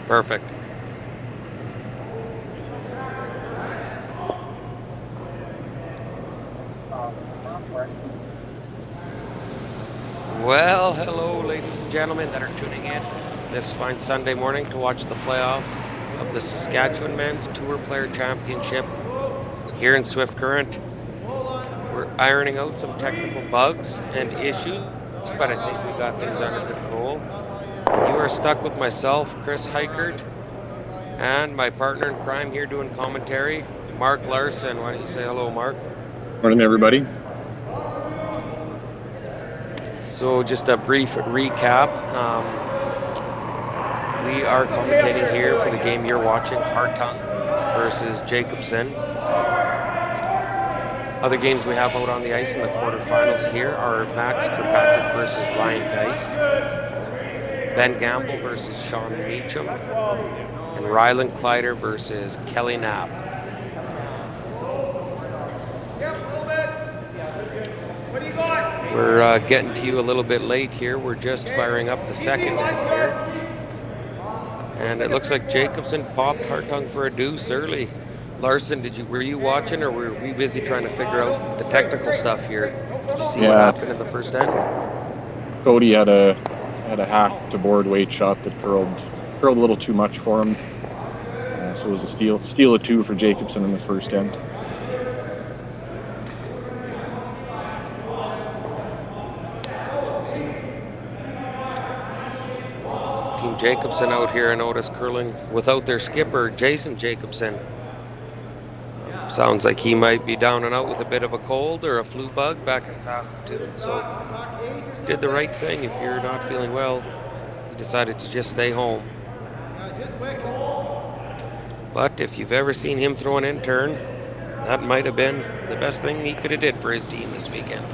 Perfect. Well, hello, ladies and gentlemen that are tuning in this fine Sunday morning to watch the playoffs of the Saskatchewan Men's Tour Player Championship here in Swift Current. We're ironing out some technical bugs and issues, but I think we got things under control. You are stuck with myself, Chris Heichert, and my partner in crime here doing commentary, Mark Larson. Why don't you say hello, Mark? Morning, everybody. So just a brief recap. We are commentating here for the game you're watching, Hartung versus Jacobson. Other games we have out on the ice in the quarterfinals here are Max Kirkpatrick versus Ryan Dice, Ben Gamble versus Sean Meacham, and Rylan Kleider versus Kelly Knapp. We're getting to you a little bit late here. We're just firing up the second end here. And it looks like Jacobson popped Hartung for a deuce early. Larson, were you watching, or were we busy trying to figure out the technical stuff here? Did you see what happened in the first end? Kody had a hack to board weight shot that curled a little too much for him. So it was a steal of two for Jacobson in the first end. Team Jacobson out here, I noticed, curling without their skipper, Jason Jacobson. Sounds like he might be down and out with a bit of a cold or a flu bug back in Saskatoon. So did the right thing. If you're not feeling well, he decided to just stay home. But if you've ever seen him throw an intern, that might have been the best thing he could have did for his team this weekend.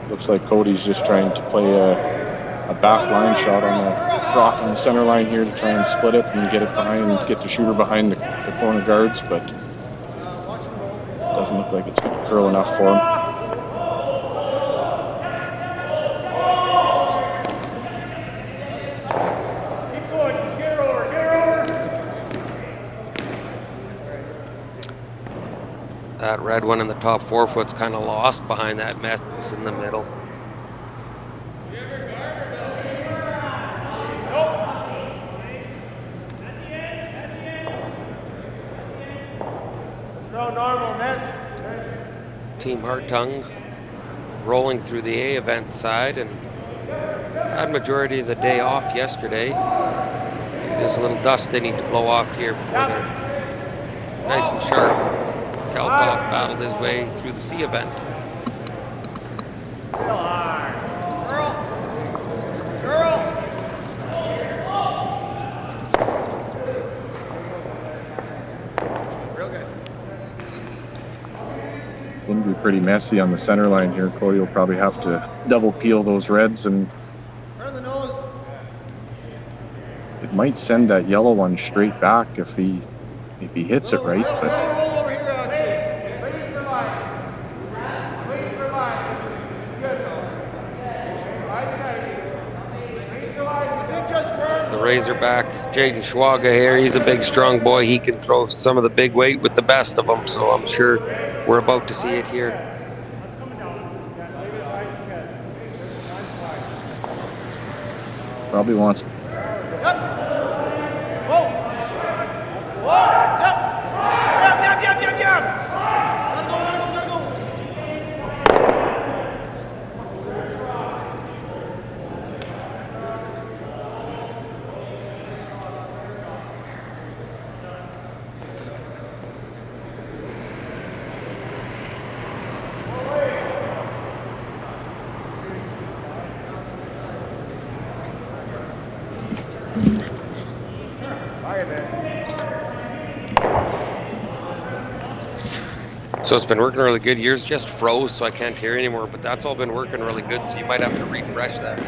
Looks like Kody's just trying to play a back line shot on the rock on the center line here to try and split it and get it behind, get the shooter behind the corner guards, but it doesn't look like it's going to curl enough for him. That red one in the top 4 foot's kind of lost behind that mess in the middle. Team Hartung rolling through the A event side and had majority of the day off yesterday. There's a little dust they need to blow off here before they're nice and sharp. Kalkoff battled his way through the C event. Going to be pretty messy on the center line here. Kody will probably have to double peel those reds, and it might send that yellow one straight back if he hits it right, but the Razorback, Jaden Schwaga here, he's a big, strong boy. He can throw some of the big weight with the best of them, so I'm sure we're about to see it here. probably wants. So it's been working really good. Yours just froze, so I can't hear anymore, but that's all been working really good, so you might have to refresh that.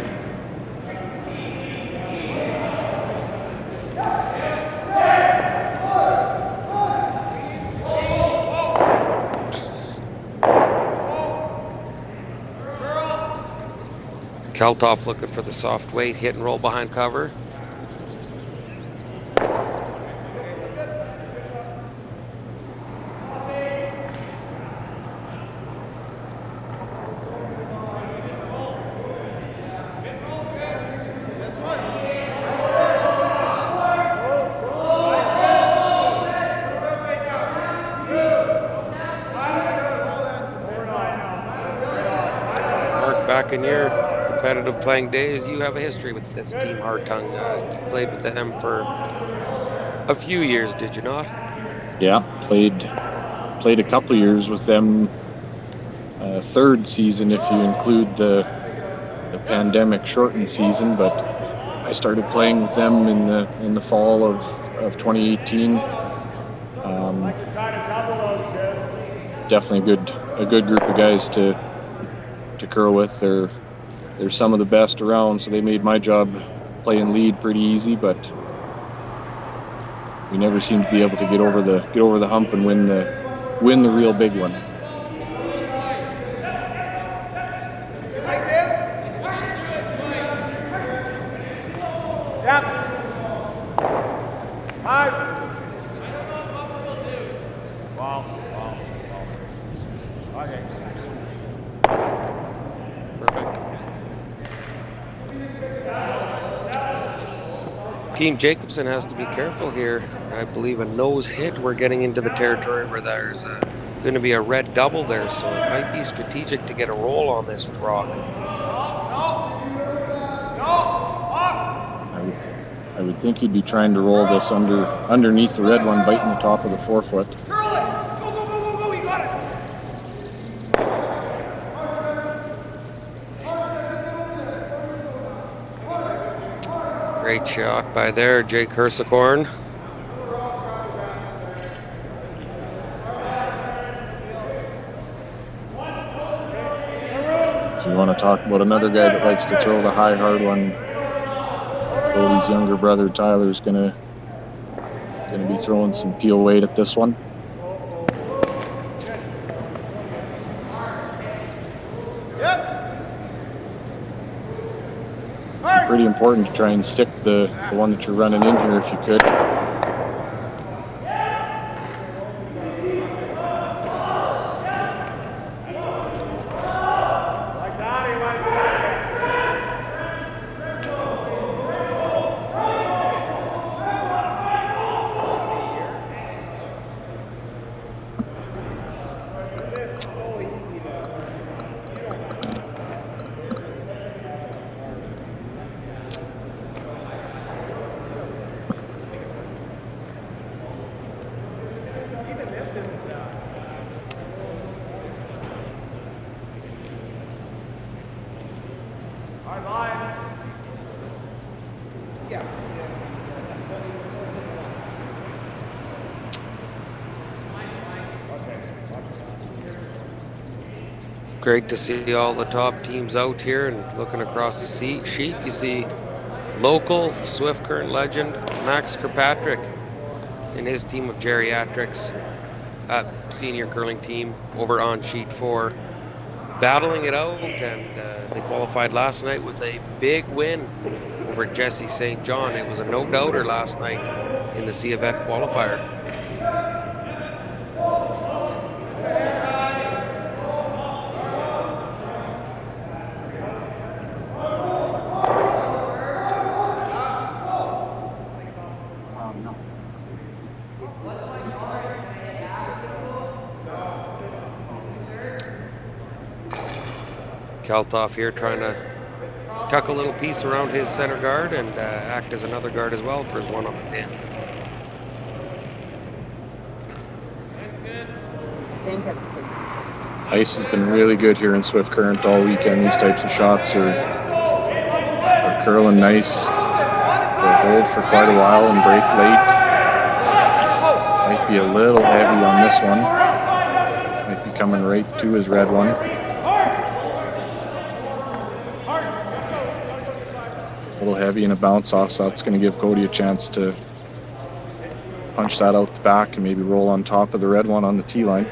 Keltoff looking for the soft weight, hit and roll behind cover. Mark, back in your competitive playing days, you have a history with this team, Hartung. You played with them for a few years, did you not? Yeah, played a couple years with them. Third season, if you include the pandemic shortened season, but I started playing with them in the fall of 2018. Definitely a good group of guys to curl with. They're some of the best around, so they made my job playing lead pretty easy, but we never seem to be able to get over the hump and win the real big one. Team Jacobson has to be careful here. I believe a nose hit. We're getting into the territory where there's going to be a red double there, so it might be strategic to get a roll on this rock. I would think he'd be trying to roll this underneath the red one, biting the top of the forefoot. Great shot by there, Jake Hersicorn. If you want to talk about another guy that likes to throw the high, hard one, Kody's younger brother Tyler's gonna be throwing some peel weight at this one. Pretty important to try and stick the one that you're running in here if you could. Great to see all the top teams out here, and looking across the sheet, you see local Swift Current legend Max Kirkpatrick and his team of geriatrics, senior curling team over on sheet 4, battling it out, and they qualified last night with a big win over Jesse St. John. It was a no-doubter last night in the C event qualifier. Keltoff here trying to tuck a little piece around his center guard and act as another guard as well for his one on the pin. Ice has been really good here in Swift Current all weekend. These types of shots are curling nice. They'll hold for quite a while and break late. Might be a little heavy on this one. Might coming right to his red one. A little heavy and a bounce off, so that's going to give Kody a chance to punch that out the back and maybe roll on top of the red one on the tee line.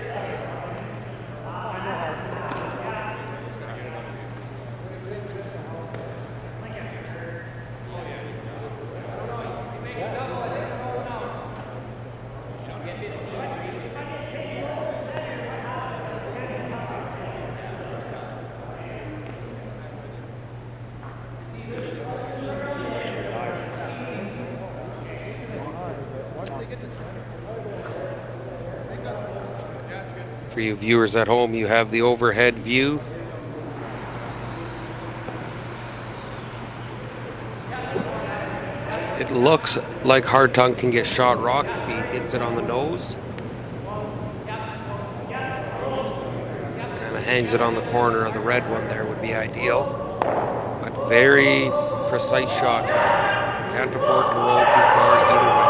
For you viewers at home, you have the overhead view. It looks like Hartung can get shot rock if he hits it on the nose. Kind of hangs it on the corner of the red one there would be ideal. But very precise shot. Can't afford to roll too far either way.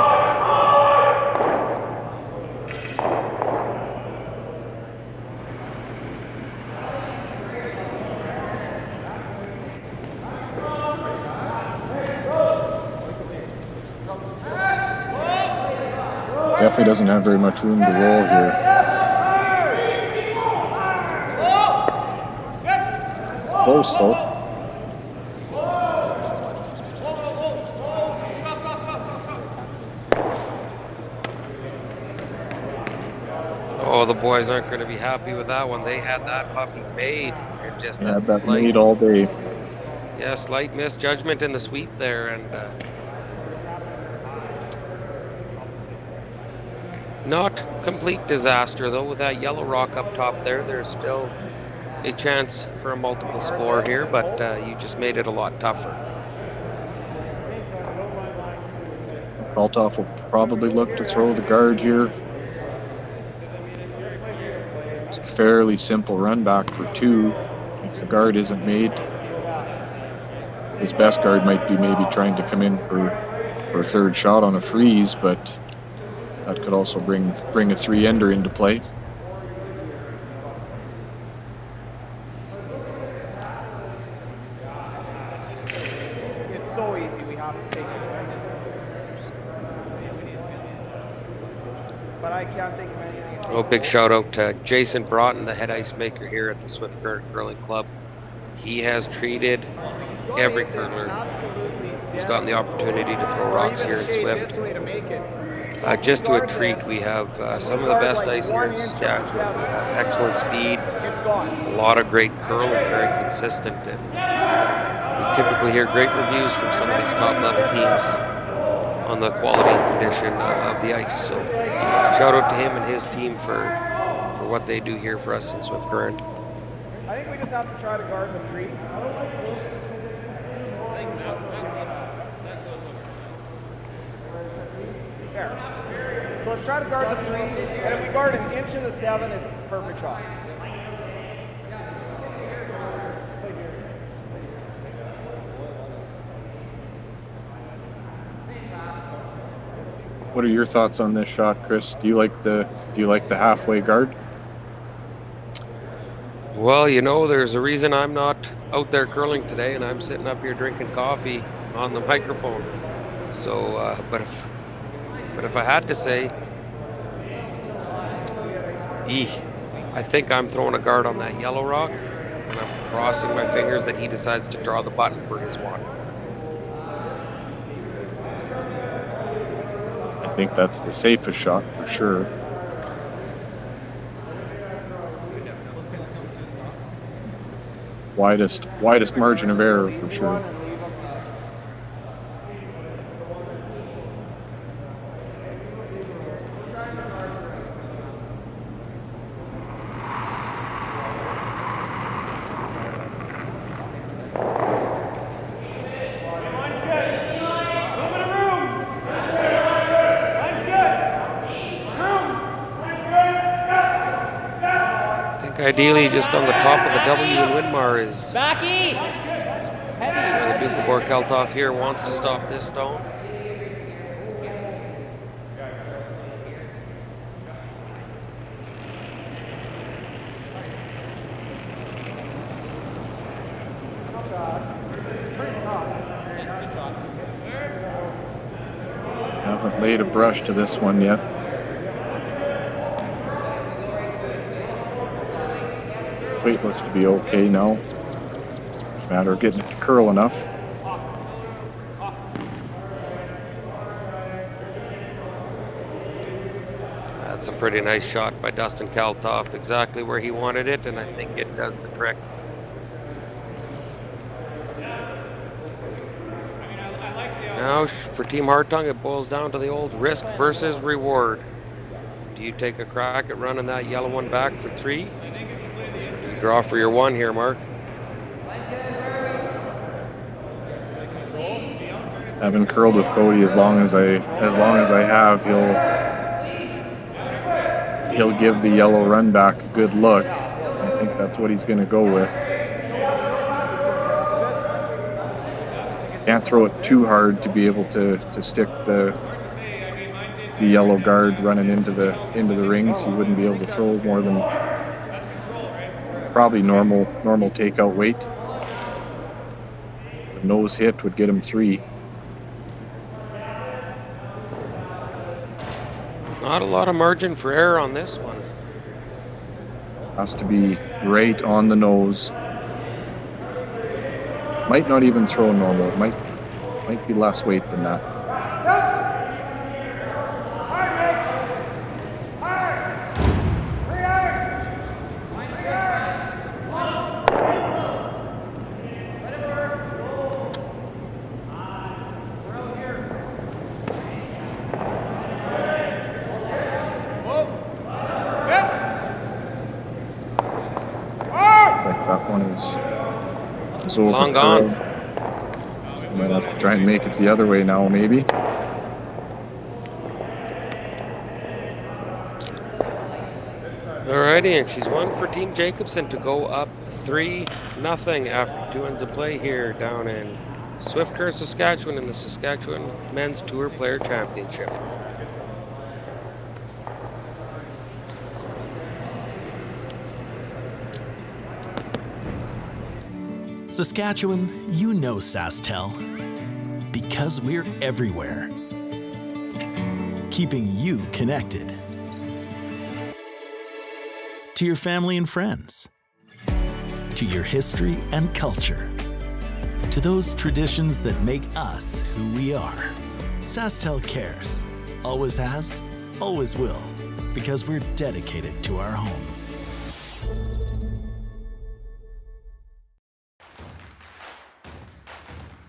Definitely doesn't have very much room to roll here. Close though. Oh, the boys aren't going to be happy with that one. They had that puppy made. And just Had that made all day. Yeah, slight misjudgment in the sweep there, and not complete disaster though. With that yellow rock up top there, there's still a chance for a multiple score here, but you just made it a lot tougher. Kaltoff will probably look to throw the guard here. It's a fairly simple run back for 2. If the guard isn't made, his best guard might be maybe trying to come in for a third shot on a freeze, but that could also bring a 3-ender into play. It's so easy, we have to take it. But I can't think of anything. Oh, big shout out to Jason Broughton, the head ice maker here at the Swift Current Curling Club. He has treated every curler who's gotten the opportunity to throw rocks here in Swift. Just to a treat. We have some of the best ice here in Saskatchewan. We have excellent speed, a lot of great curling, very consistent, and we typically hear great reviews from some of these top level teams on the quality and condition of the ice. So shout out to him and his team for what they do here for us in Swift Current. I think we just have to try to guard the 3. There. So let's try to guard the 3, and if we guard an inch of the 7, it's a perfect shot. What are your thoughts on this shot, Chris? Do you like the halfway guard? Well, you know, there's a reason I'm not out there curling today, and I'm sitting up here drinking coffee on the microphone. So, but if I had to say, I think I'm throwing a guard on that yellow rock, and I'm crossing my fingers that he decides to draw the button for his one. I think that's the safest shot for sure. Widest margin of error for sure. Ideally, just on the top of the W in Winmar is Backy! where the Duke of Keltoff here wants to stop this stone. Haven't laid a brush to this one yet. Weight looks to be okay now. Matter of getting it to curl enough. That's a pretty nice shot by Dustin Kaltoff, exactly where he wanted it, and I think it does the trick. Now for Team Hartung, it boils down to the old risk versus reward. Do you take a crack at running that yellow one back for 3? You draw for your 1 here, Mark. I've been curled with Kody as long as I have. He'll give the yellow run back a good look. I think that's what he's going to go with. Can't throw it too hard to be able to stick the yellow guard running into the rings. You wouldn't be able to throw more than probably normal takeout weight. The nose hit would get him 3. Not a lot of margin for error on this one. Has to be right on the nose. Might not even throw normal. It might be less weight than that. That one is over. Long gone. Might have to try and make it the other way now, maybe. Alrighty, and she's won for Team Jacobson to go up 3-0 after 2 ends of play here down in Swift Current, Saskatchewan in the Saskatchewan Men's Tour Player Championship. Saskatchewan, you know SaskTel, because we're everywhere, keeping you connected to your family and friends, to your history and culture, to those traditions that make us who we are. SaskTel cares, always has, always will, because we're dedicated to our home.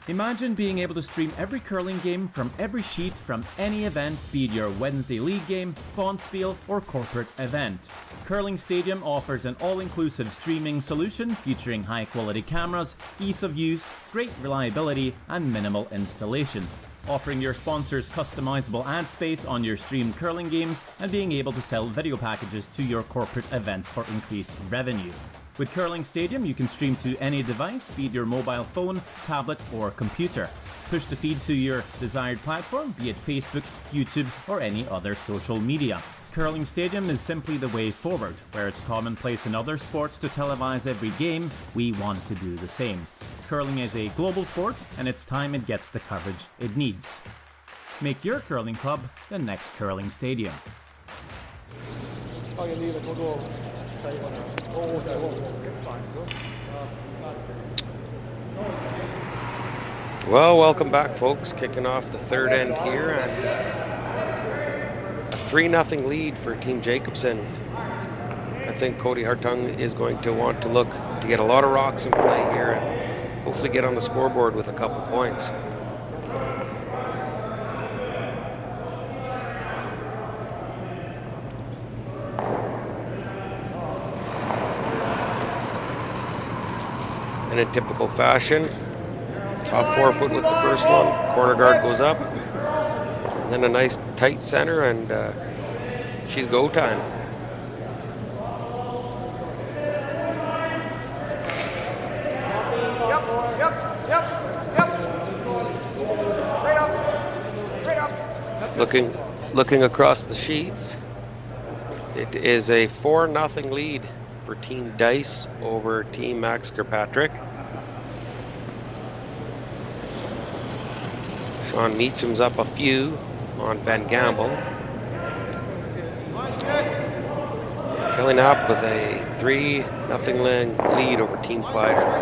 Imagine being able to stream every curling game from every sheet from any event, be it your Wednesday league game, bonspiel, or corporate event. Curling Stadium offers an all-inclusive streaming solution featuring high-quality cameras, ease of use, great reliability, and minimal installation. Offering your sponsors customizable ad space on your streamed curling games and being able to sell video packages to your corporate events for increased revenue. With Curling Stadium, you can stream to any device, be it your mobile phone, tablet, or computer. Push the feed to your desired platform, be it Facebook, YouTube, or any other social media. Curling Stadium is simply the way forward. Where it's commonplace in other sports to televise every game, we want to do the same. Curling is a global sport, and it's time it gets the coverage it needs. Make your curling club the next Curling Stadium. Well, welcome back, folks. Kicking off the third end here, and a 3-0 lead for Team Jacobson. I think Kody Hartung is going to want to look to get a lot of rocks in play here and hopefully get on the scoreboard with a couple points. And in typical fashion, top 4 foot with the first one, corner guard goes up, and then a nice tight center, and she's go time. Looking across the sheets, it is a 4-0 lead for Team Dice over Team Max Kirkpatrick. Sean Meacham's up a few on Ben Gamble. Kelly Knapp with a 3-0 lead over Team Clyder.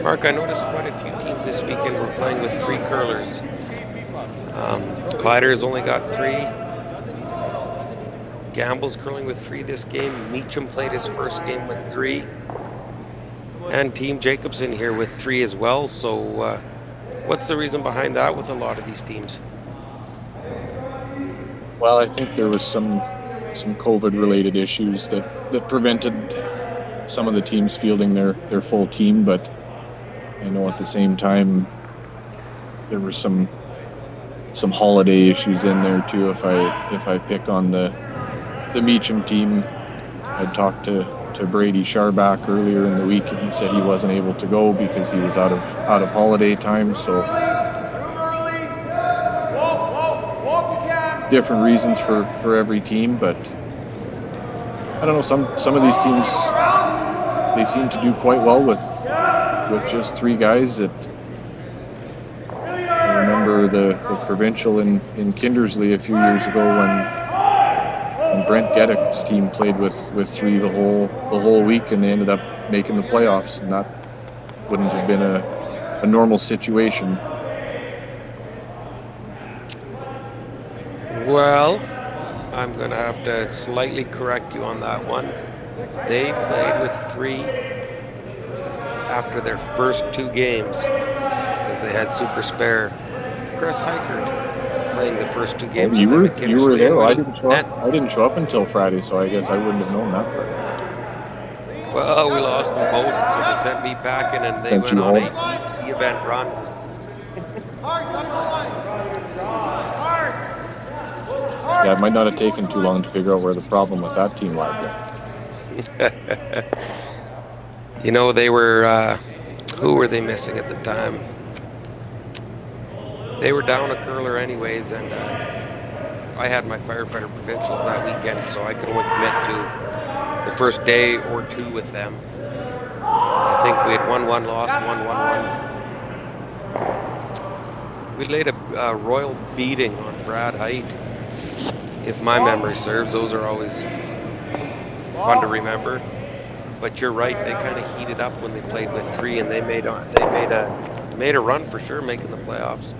Mark, I noticed quite a few teams this weekend were playing with 3 curlers. Clyder has only got 3. Gamble's curling with 3 this game. Meacham played his first game with 3. And Team Jacobson here with 3 as well. So what's the reason behind that with a lot of these teams? Well, I think there was some COVID-related issues that prevented some of the teams fielding their full team, but I know at the same time there were some holiday issues in there too. If I pick on the Meacham team, I talked to Brady Sharback earlier in the week, and he said he wasn't able to go because he was out of holiday time. So different reasons for every team, but I don't know. Some of these teams, they seem to do quite well with just 3 guys. I remember the provincial in Kindersley a few years ago when Brent Geddick's team played with 3 the whole week, and they ended up making the playoffs, and that wouldn't have been a normal situation. Well, I'm going to have to slightly correct you on that one. They played with 3 after their first 2 games because they had super spare. Chris Heichert playing the first 2 games. You were there. I didn't show up until Friday, so I guess I wouldn't have known that part. Well, we lost them both, so they sent me packing, and they went on a BBC event run. Yeah, it might not have taken too long to figure out where the problem with that team lied. You know, they were, who were they missing at the time? They were down a curler anyways, and I had my firefighter provincials that weekend, so I could only commit to the first day or 2 with them. I think we had 1-1 lost, 1-1-1. We laid a royal beating on Brad Height. If my memory serves, those are always fun to remember. But you're right; they kind of heated up when they played with 3, and they made a run for sure, making the playoffs.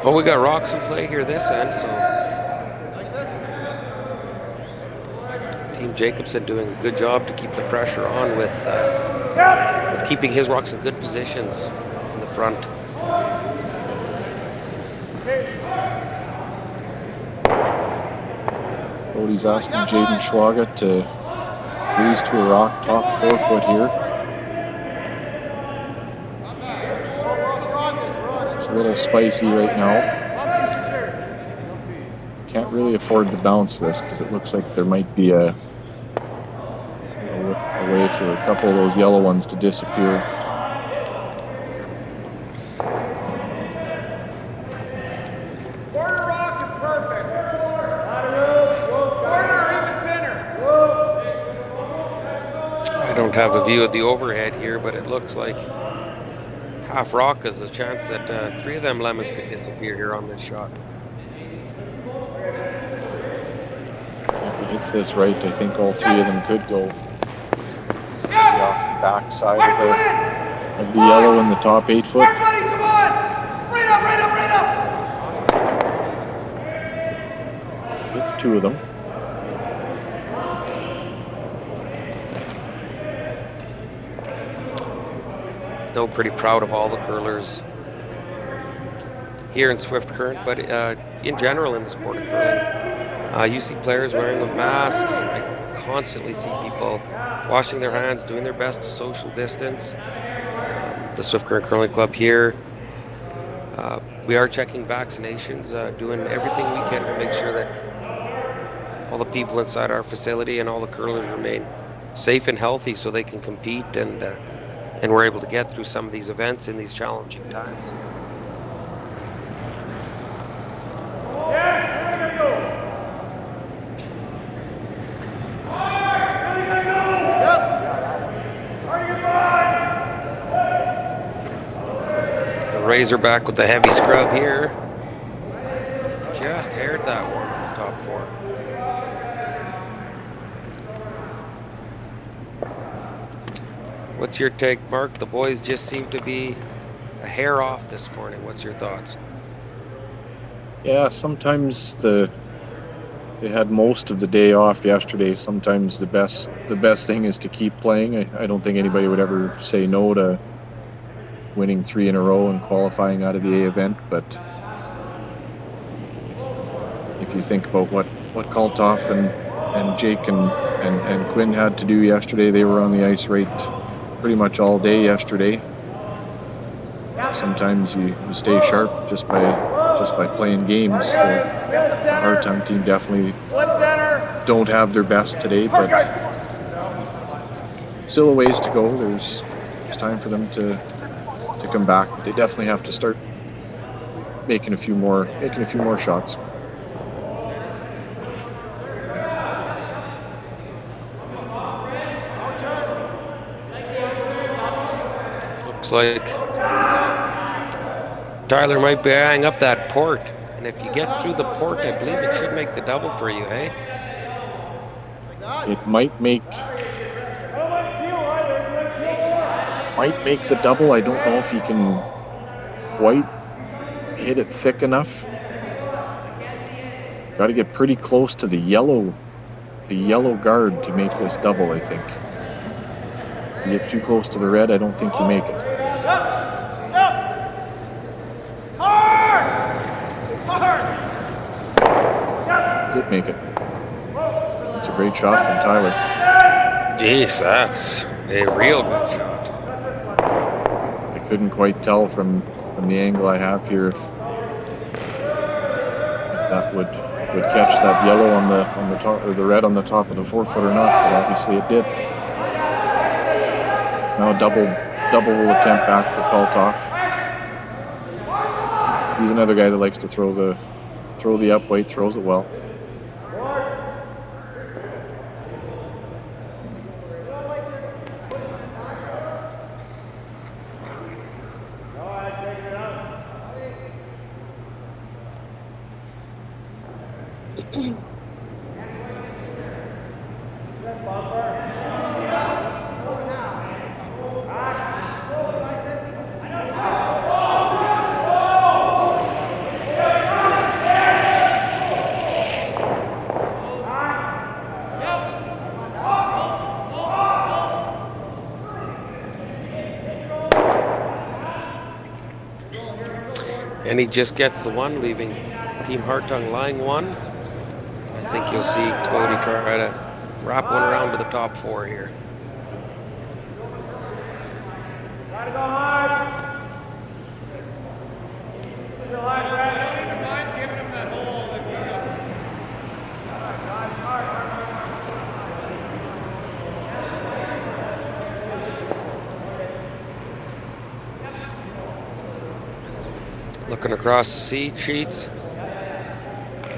Oh, we got rocks in play here this end, so Team Jacobson doing a good job to keep the pressure on with keeping his rocks in good positions in the front. Cody's asking Jaden Schwaga to freeze to a rock top 4 foot here. It's a little spicy right now. Can't really afford to bounce this because it looks like there might be a way for a couple of those yellow ones to disappear. Quarter rock is perfect. Quarter even thinner. I don't have a view of the overhead here, but it looks like half rock is the chance that 3 of them lemons could disappear here on this shot. If he hits this right, I think all 3 of them could go off the back side of the yellow in the top 8 foot. Come on! Right up! It's 2 of them. No, pretty proud of all the curlers here in Swift Current, but in general in the sport of curling. You see players wearing with masks. I constantly see people washing their hands, doing their best to social distance. The Swift Current Curling Club here, we are checking vaccinations, doing everything we can to make sure that all the people inside our facility and all the curlers remain safe and healthy so they can compete and we're able to get through some of these events in these challenging times. Razorback with the heavy scrub here. Just haired that one, top 4. What's your take, Mark? The boys just seem to be a hair off this morning. What's your thoughts? Yeah, sometimes they had most of the day off yesterday. Sometimes the best thing is to keep playing. I don't think anybody would ever say no to winning 3 in a row and qualifying out of the A event, but if you think about what Kaltoff and Jake and Quinn had to do yesterday, they were on the ice right pretty much all day yesterday. Sometimes you stay sharp just by playing games. The Hartung team definitely don't have their best today, but still a ways to go. There's time for them to come back, but they definitely have to start making a few more shots. Looks like Tyler might be eyeing up that port, and if you get through the port, I believe it should make the double for you, hey? It might make the double. I don't know if he can quite hit it thick enough. Got to get pretty close to the yellow guard to make this double, I think. If you get too close to the red, I don't think you make it. Did make it. That's a great shot from Tyler. Jeez, that's a real good shot. I couldn't quite tell from the angle I have here if that would catch that yellow on the top, or the red on the top of the 4-foot or not, but obviously it did. It's now a double attempt back for Kaltoff. He's another guy that likes to throw the up weight, throws it well. And he just gets the one, leaving Team Hartung lying 1. I think you'll see Kody try to wrap one around to the top 4 here. Looking across the seat sheets,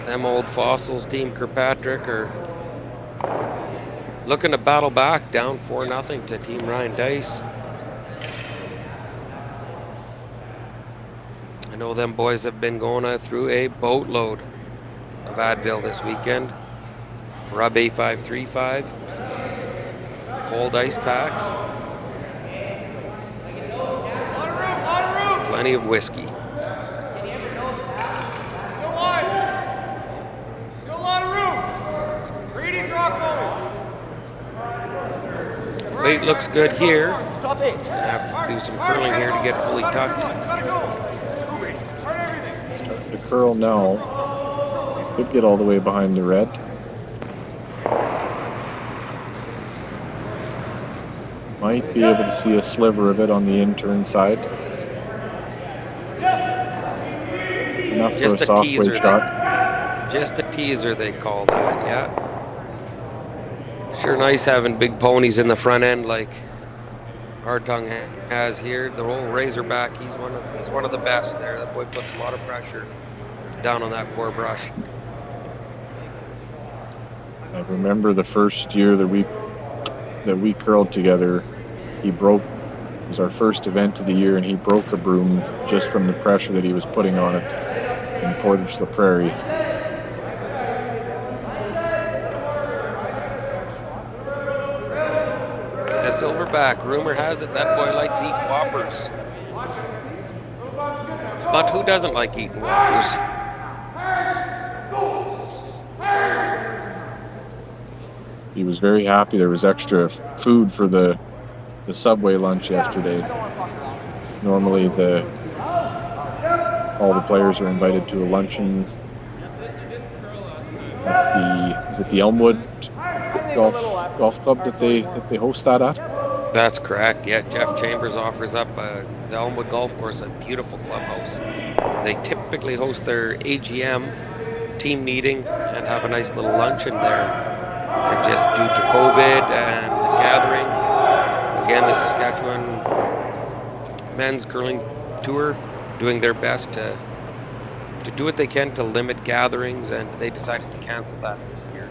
them old fossils, Team Kirkpatrick, are looking to battle back, down 4-0 to Team Ryan Dice. I know them boys have been going through a boatload of Advil this weekend. Rub A535, cold ice packs, plenty of whiskey. Weight looks good here. Have to do some curling here to get fully tucked. Starting to curl now. Could get all the way behind the red. Might be able to see a sliver of it on the intern side. Enough Just for a soft teaser weight shot. Just a teaser, they call that, yeah. Sure nice having big ponies in the front end like Hartung has here. The old Razorback, he's one of the best there. That boy puts a lot of pressure down on that poor brush. I remember the first year that we curled together, he broke was our first event of the year, and he broke a broom just from the pressure that he was putting on it in Portage La Prairie. The silverback, rumor has it that boy likes eating whoppers. But who doesn't like eating whoppers? He was very happy there was extra food for the Subway lunch yesterday. Normally all the players are invited to a luncheon at the Elmwood golf club that they host that at? That's correct. Yeah, Jeff Chambers offers up the Elmwood Golf Course, a beautiful clubhouse. They typically host their AGM team meeting and have a nice little luncheon there. And just due to COVID and the gatherings, again, the Saskatchewan men's curling tour doing their best to do what they can to limit gatherings, and they decided to cancel that this year.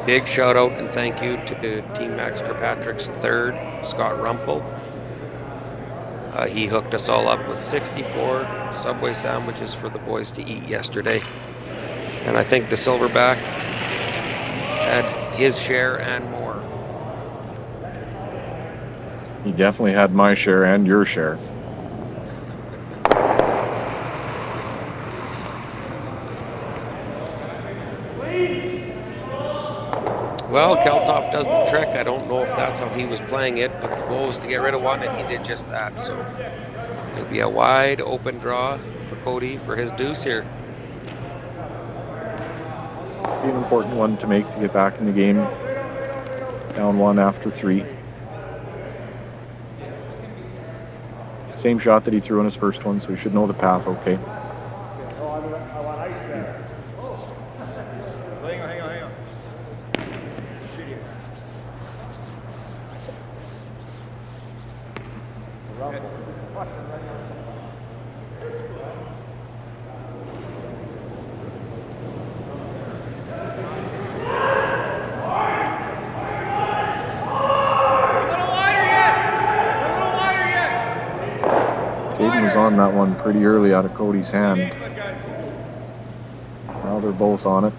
Big shout out and thank you to Team Max Kirkpatrick's third, Scott Rumpel. He hooked us all up with 64 Subway sandwiches for the boys to eat yesterday. And I think the silverback had his share and more. He definitely had my share and your share. Well, Keltoff does the trick. I don't know if that's how he was playing it, but the goal was to get rid of one, and he did just that. So it'll be a wide open draw for Kody for his deuce here. It's an important one to make to get back in the game. Down one after 3. Same shot that he threw on his first one, so he should know the path okay. On that one pretty early out of Kody's hand. Now they're both on it.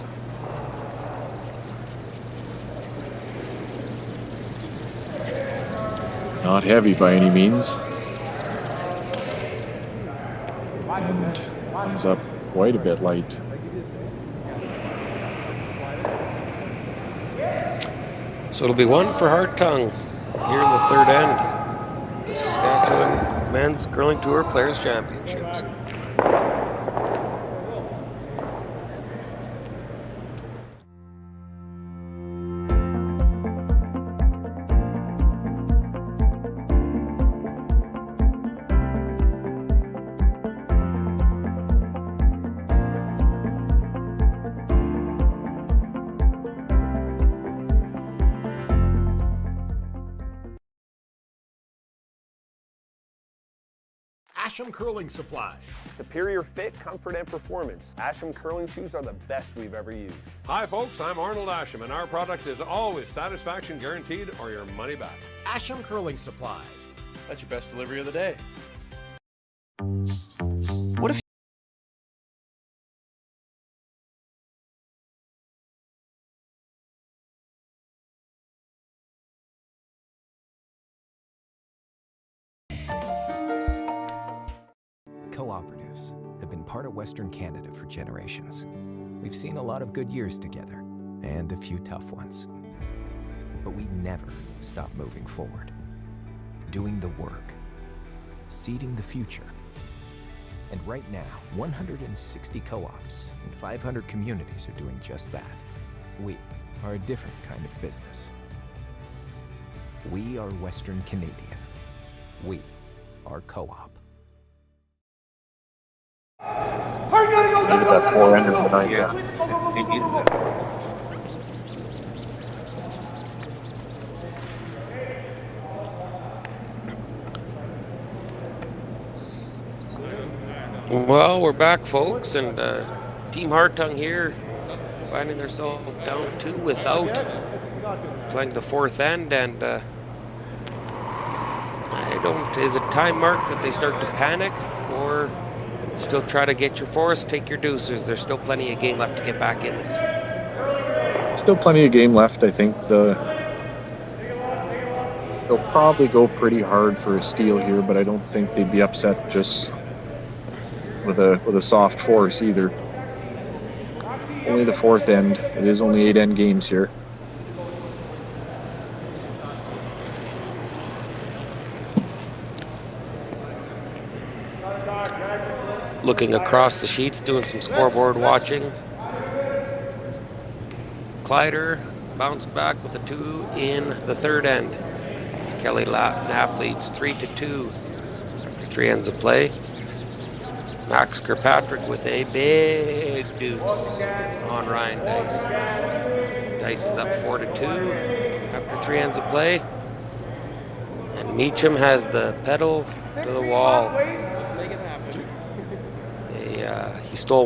Not heavy by any means. And comes up quite a bit light. So it'll be one for Hartung here in the third end. The Saskatchewan Men's Curling Tour Players Championships. Asham Curling Supply. Superior fit, comfort, and performance. Asham curling shoes are the best we've ever used. Hi folks, I'm Arnold Asham, and our product is always satisfaction guaranteed or your money back. Asham Curling Supplies. That's your best delivery of the day. What if Cooperatives have been part of Western Canada for generations. We've seen a lot of good years together, and a few tough ones. But we never stop moving forward, doing the work, seeding the future. And right now, 160 co-ops and 500 communities are doing just that. We are a different kind of business. We are Western Canadian. We are Co-op. Needed that 4-ender tonight, yeah. He needed it. Well, we're back, folks, and Team Hartung here finding themselves down 2 without playing the 4th end, and don't. Is it time mark that they start to panic, or still try to get your force, take your deuces? There's still plenty of game left to get back in this. Still plenty of game left. I think they'll probably go pretty hard for a steal here, but I don't think they'd be upset just with a soft force either. Only the fourth end. It is only 8 end games here. Looking across the sheets, doing some scoreboard watching. Kleider bounced back with a 2 in the third end. Kelly Knapp leads 3-2 after 3 ends of play. Max Kirkpatrick with a big deuce on Ryan Dice. Dice is up 4-2 after 3 ends of play. And Meacham has the pedal to the wall. He stole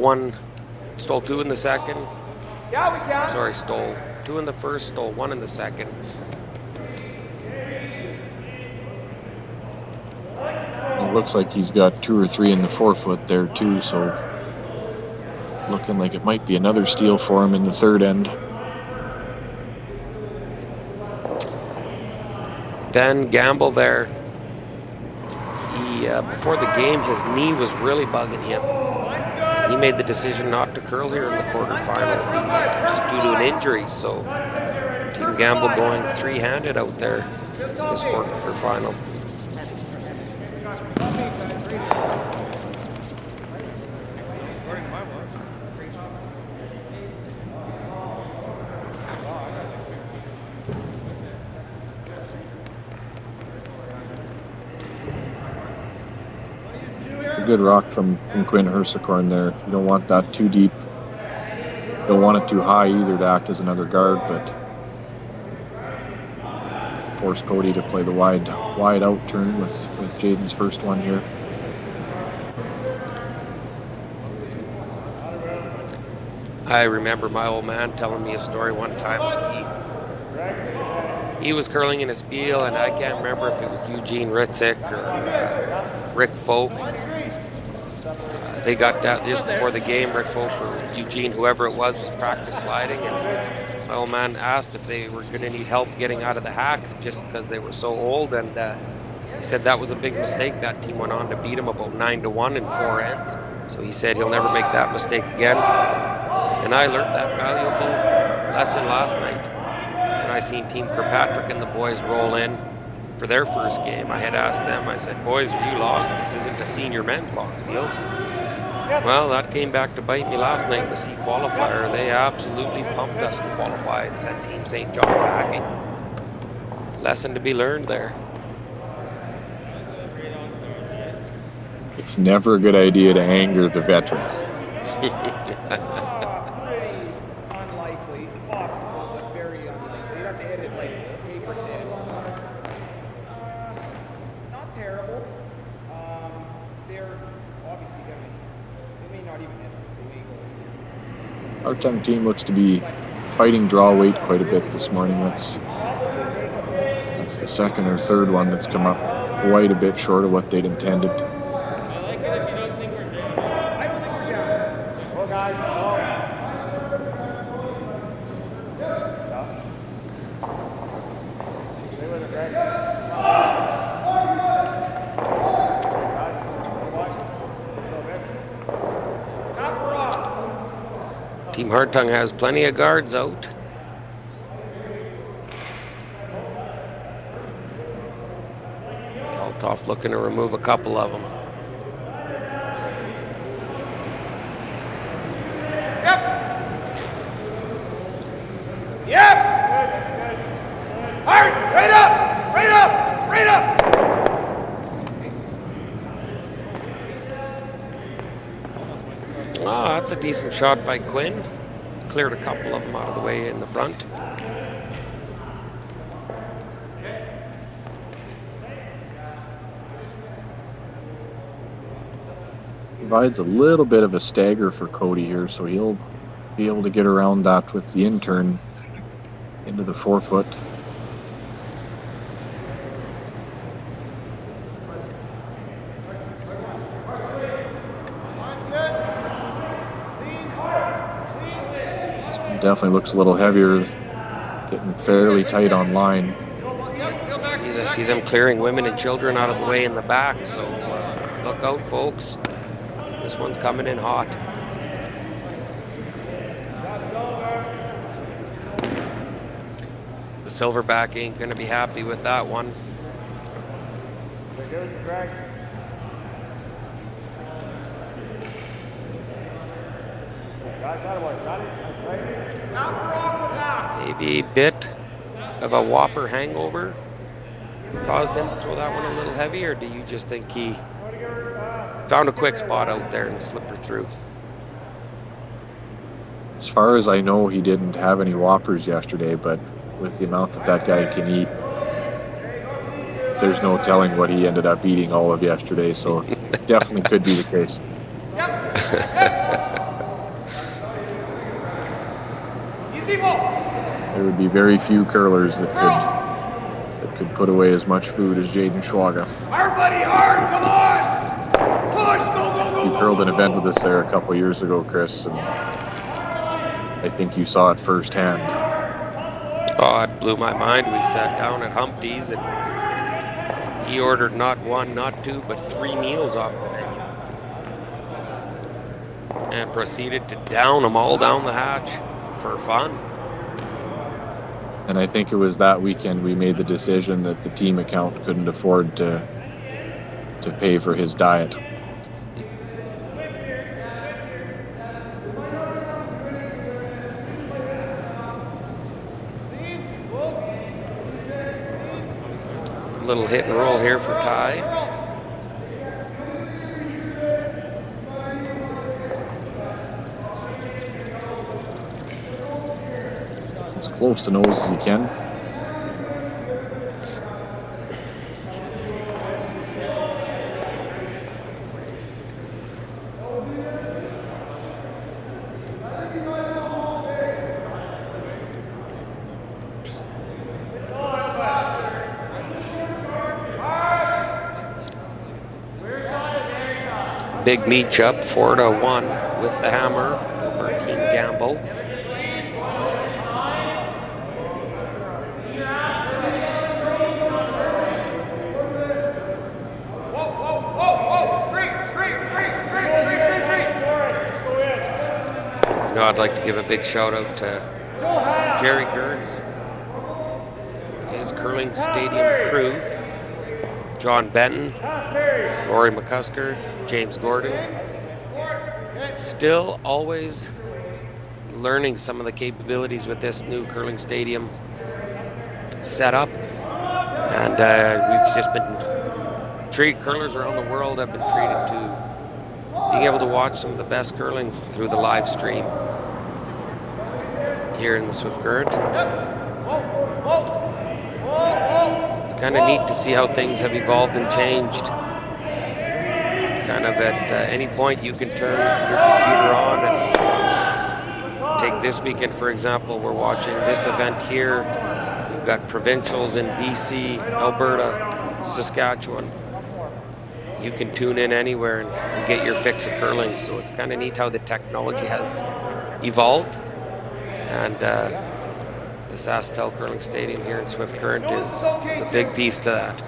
2 in the second. Yeah, we can. Sorry, stole 2 in the first, stole 1 in the second. It looks like he's got 2 or 3 in the forefoot there too, so looking like it might be another steal for him in the third end. Ben Gamble there. He before the game, his knee was really bugging him. He made the decision not to curl here in the quarterfinal just due to an injury. So Team Gamble going 3-handed out there in this quarterfinal. Good rock from Quinn Hersekorn there. You don't want that too deep. Don't want it too high either to act as another guard, but force Kody to play the wide out turn with Jaden's first one here. I remember my old man telling me a story one time that he was curling in a spiel, and I can't remember if it was Eugene Ritzik or Rick Folk. They got that just before the game. Rick Folk or Eugene, whoever it was practice sliding, and my old man asked if they were going to need help getting out of the hack just because they were so old, and he said that was a big mistake. That team went on to beat him about 9-1 in 4 ends. So he said he'll never make that mistake again. And I learned that valuable lesson last night when I seen Team Kirkpatrick and the boys roll in for their first game. I had asked them, I said, boys, are you lost? This isn't a senior men's box deal. Well, that came back to bite me last night in the C qualifier. They absolutely pumped us to qualify and sent Team St. John packing. Lesson to be learned there. It's never a good idea to anger the veteran. Unlikely, possible, but very unlikely. You'd have to hit it like paper thin. Not terrible. They're obviously gonna. They may not even hit us. They may go. Hartung team looks to be fighting draw weight quite a bit this morning. That's the second or third one that's come up quite a bit short of what they'd intended. Team Hartung has plenty of guards out. Kaltoff looking to remove a couple of them. Yep! Hard! Right up! Right up! Right up! Ah, that's a decent shot by Quinn. Cleared a couple of them out of the way in the front. Provides a little bit of a stagger for Kody here, so he'll be able to get around that with the in-turn into the forefoot. Definitely looks a little heavier, getting fairly tight on line. Geez, I see them clearing women and children out of the way in the back, so look out, folks. This one's coming in hot. The silverback ain't going to be happy with that one. Maybe a bit of a whopper hangover caused him to throw that one a little heavy, or do you just think he found a quick spot out there and slipped her through? As far as I know, he didn't have any whoppers yesterday, but with the amount that guy can eat, there's no telling what he ended up eating all of yesterday, so it definitely could be the case. There would be very few curlers that could put away as much food as Jaden Schwaga. Everybody hard, come on! Push, go! He curled an event with us there a couple years ago, Chris, and I think you saw it firsthand. Oh, it blew my mind. We sat down at Humpty's and he ordered not one, not two, but 3 meals off the menu. And proceeded to down them all down the hatch for fun. And I think it was that weekend we made the decision that the team account couldn't afford to pay for his diet. Little hit and roll here for Ty. As close to nose as he can. Big meet up, 4-1 with the hammer over Team Gamble. Now I'd like to give a big shout out to Jerry Gertz, his curling stadium crew, John Benton, Rory McCusker, James Gordon. Still always learning some of the capabilities with this new curling stadium setup. And we've just been treated, curlers around the world have been treated to being able to watch some of the best curling through the live stream here in the Swift Current. It's kind of neat to see how things have evolved and changed. Kind of at any point you can turn your computer on and take this weekend, for example. We're watching this event here. We've got provincials in BC, Alberta, Saskatchewan. You can tune in anywhere and get your fix of curling. So it's kind of neat how the technology has evolved. And the SaskTel Curling Stadium here in Swift Current is a big piece to that.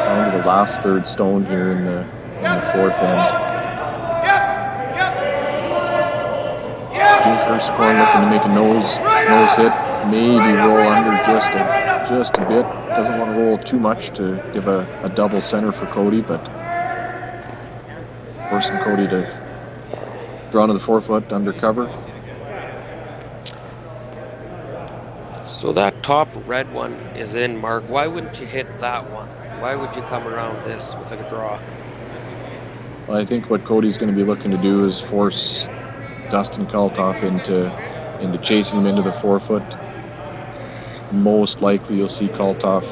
Down to the last third stone here in the fourth end. Jake Hurstcorn looking to make a nose hit, maybe roll under just a bit. Doesn't want to roll too much to give a double center for Kody, but forcing Kody to draw to the forefoot under cover. So that top red one is in, Mark. Why wouldn't you hit that one? Why would you come around this with a draw? Well, I think what Cody's going to be looking to do is force Dustin Kaltoff into chasing him into the forefoot. Most likely you'll see Kaltoff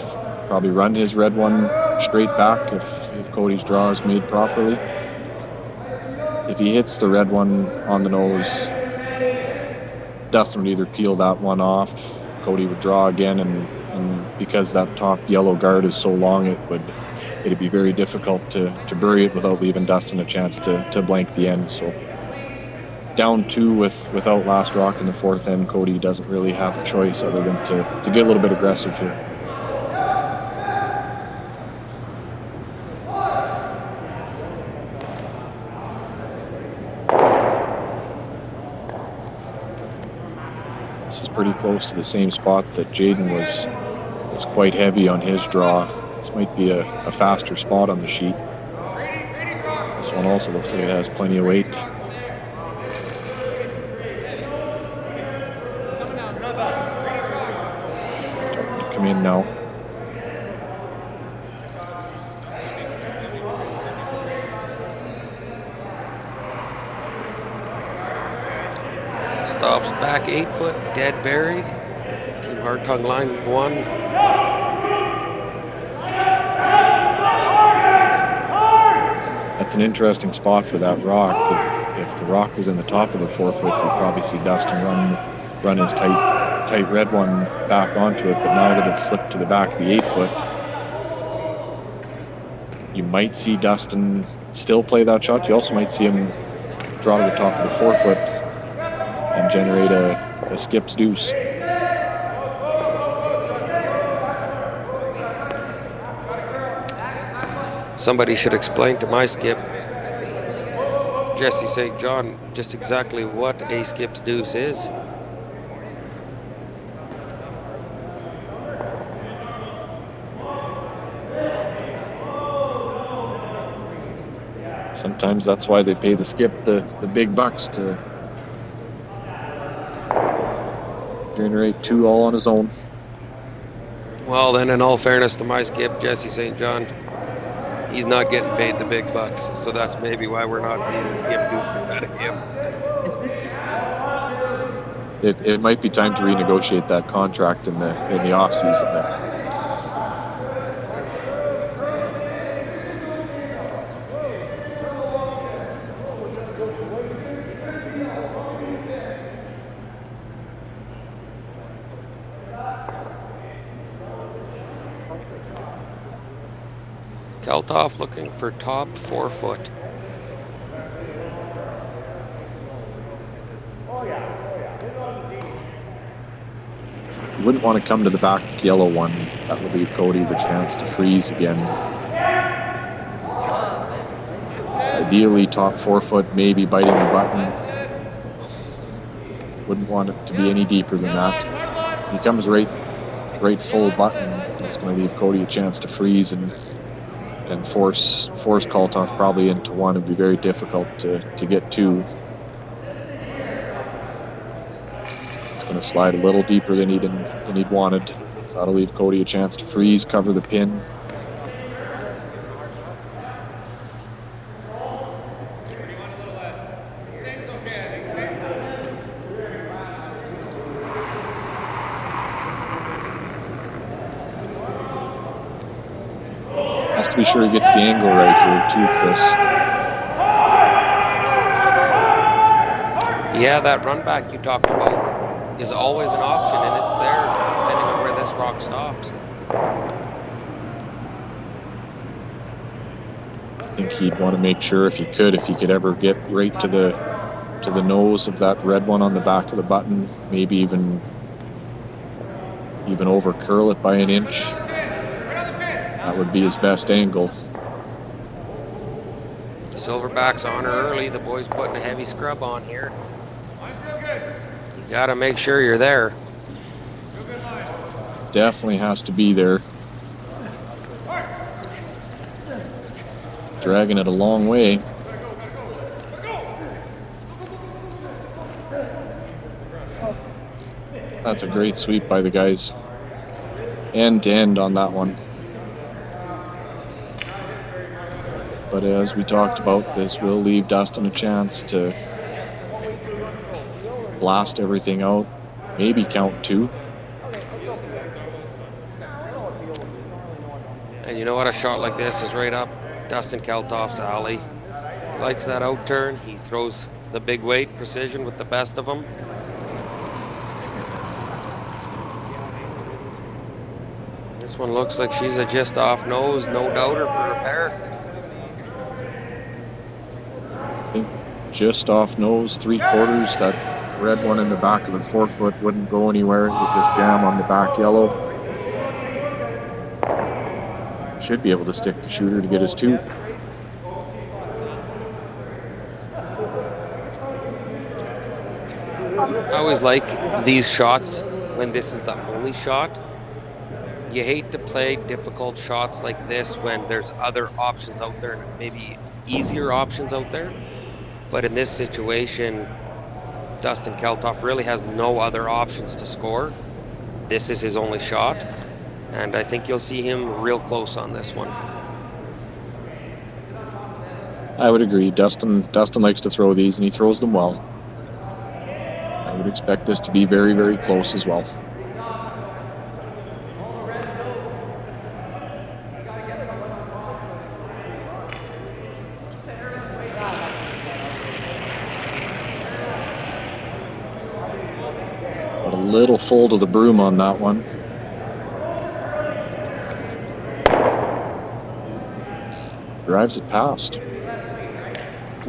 probably run his red one straight back if Cody's draw is made properly. If he hits the red one on the nose, Dustin would either peel that one off, Kody would draw again, and because that top yellow guard is so long, it'd be very difficult to bury it without leaving Dustin a chance to blank the end. So down 2 without last rock in the 4th end, Kody doesn't really have a choice other than to get a little bit aggressive here. This is pretty close to the same spot that Jaden was quite heavy on his draw. This might be a faster spot on the sheet. This one also looks like it has plenty of weight. Starting to come in now. Stops back 8 foot, dead buried. Team Hartung line 1. That's an interesting spot for that rock. If the rock was in the top of the 4 foot, you'd probably see Dustin run his tight red one back onto it. But now that it's slipped to the back of the 8 foot, you might see Dustin still play that shot. You also might see him draw to the top of the 4 foot and generate a skips deuce. Somebody should explain to my skip, Jesse St. John, just exactly what a skips deuce is. Sometimes that's why they pay the skip the big bucks to generate 2 all on his own. Well, then, in all fairness to my skip, Jesse St. John, he's not getting paid the big bucks, so that's maybe why we're not seeing the skip deuces out of him. It might be time to renegotiate that contract in the off season then. Keltoff looking for top 4 foot. You wouldn't want to come to the back yellow one. That would leave Kody the chance to freeze again. Ideally, top 4 foot, maybe biting the button. Wouldn't want it to be any deeper than that. If he comes right full button, it's going to leave Kody a chance to freeze and force Kaltoff probably into 1. It'd be very difficult to get 2. It's going to slide a little deeper than he'd wanted. So that'll leave Kody a chance to freeze, cover the pin. Has to be sure he gets the angle right here too, Chris. Yeah, that run back you talked about is always an option, and it's there depending on where this rock stops. I think he'd want to make sure if he could ever get right to the nose of that red one on the back of the button, maybe even over curl it by an inch. That would be his best angle. Silverback's on her early. The boy's putting a heavy scrub on here. You gotta make sure you're there. Definitely has to be there. Dragging it a long way. That's a great sweep by the guys. End to end on that one. But as we talked about, this will leave Dustin a chance to blast everything out, maybe count 2. And you know what? A shot like this is right up Dustin Kaltoff's alley. He likes that out turn. He throws the big weight precision with the best of them. This one looks like she's a just off nose, no doubter for repair. I think just off nose, 3/4. That red one in the back of the forefoot wouldn't go anywhere. You just jam on the back yellow. Should be able to stick the shooter to get his 2. I always like these shots when this is the only shot. You hate to play difficult shots like this when there's other options out there, maybe easier options out there. But in this situation, Dustin Keltoff really has no other options to score. This is his only shot, and I think you'll see him real close on this one. I would agree. Dustin likes to throw these, and he throws them well. I would expect this to be very, very close as well. But a little full to the broom on that one. Drives it past.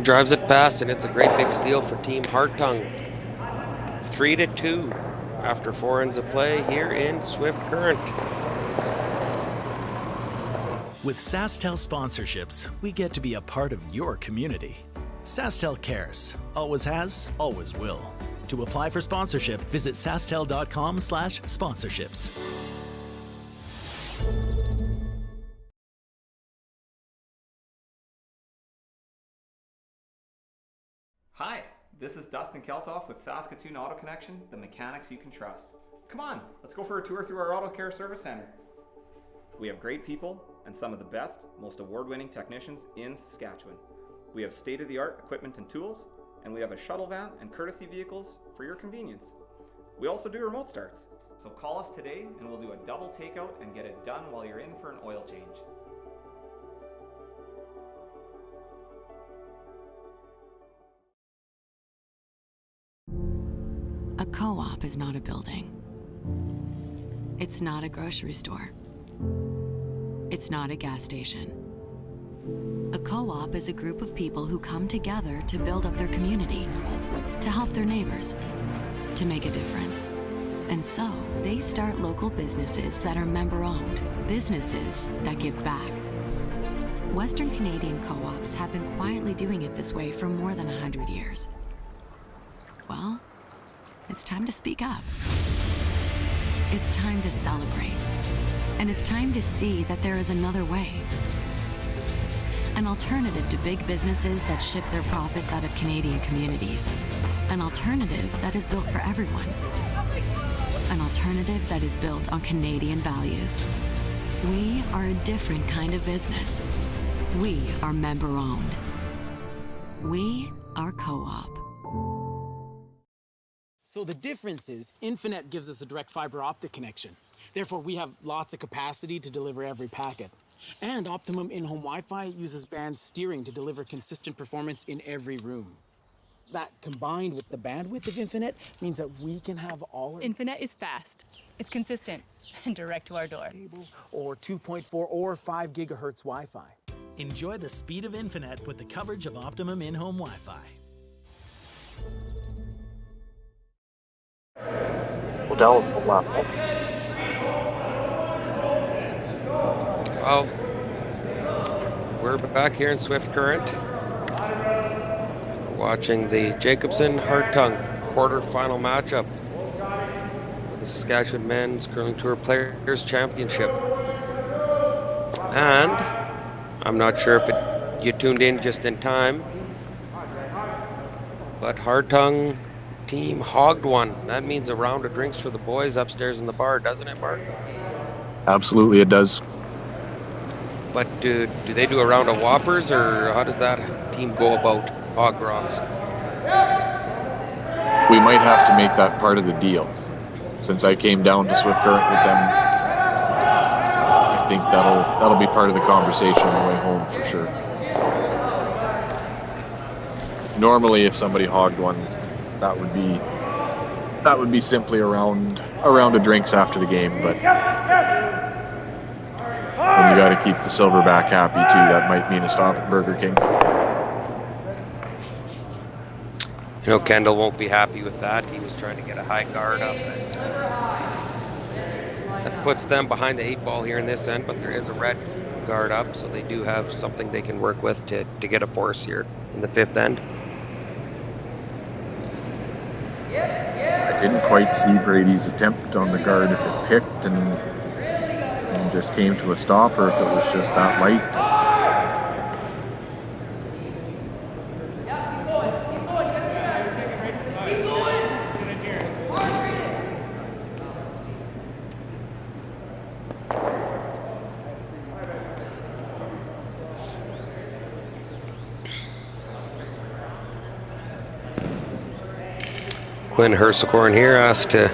Drives it past, and it's a great big steal for Team Hartung. 3-2 after 4 ends of play here in Swift Current. With SaskTel sponsorships, we get to be a part of your community. SaskTel cares. Always has, always will. To apply for sponsorship, visit sasktel.com/sponsorships. Hi, this is Dustin Keltoff with Saskatoon Auto Connection, the mechanics you can trust. Come on, let's go for a tour through our auto care service center. We have great people and some of the best, most award-winning technicians in Saskatchewan. We have state-of-the-art equipment and tools, and we have a shuttle van and courtesy vehicles for your convenience. We also do remote starts, so call us today and we'll do a double takeout and get it done while you're in for an oil change. A co-op is not a building. It's not a grocery store. It's not a gas station. A co-op is a group of people who come together to build up their community, to help their neighbors, to make a difference. And so, they start local businesses that are member-owned, businesses that give back. Western Canadian co-ops have been quietly doing it this way for more than 100 years. Well, it's time to speak up. It's time to celebrate. And it's time to see that there is another way. An alternative to big businesses that ship their profits out of Canadian communities. An alternative that is built for everyone. An alternative that is built on Canadian values. We are a different kind of business. We are member-owned. We are co-op. So the difference is, Infinet gives us a direct fiber optic connection. Therefore, we have lots of capacity to deliver every packet. And Optimum in-home Wi-Fi uses band steering to deliver consistent performance in every room. That, combined with the bandwidth of Infinet, means that we can have all... Infinet is fast, it's consistent, and direct to our door. Or 2.4 or 5 gigahertz Wi-Fi. Enjoy the speed of Infinet with the coverage of Optimum in-home Wi-Fi. Odell's the left. Well, we're back here in Swift Current. We're watching the Jacobson-Hartung quarterfinal matchup with the Saskatchewan Men's Curling Tour Players Championship. And I'm not sure if you tuned in just in time, but Hartung team hogged one. That means a round of drinks for the boys upstairs in the bar, doesn't it, Mark? Absolutely, it does. But do they do a round of Whoppers, or how does that team go about hog rocks? We might have to make that part of the deal. Since I came down to Swift Current with them, I think that'll be part of the conversation on the way home for sure. Normally, if somebody hogged one, that would be simply a round of drinks after the game, but got to keep the silverback happy too. That might mean a stop at Burger King. You know, Kendall won't be happy with that. He was trying to get a high guard up. That puts them behind the 8 ball here in this end, but there is a red guard up, so they do have something they can work with to get a force here in the 5th end. I didn't quite see Brady's attempt on the guard, if it picked and just came to a stop, or if it was just that light. Quinn Hersicorn here asked to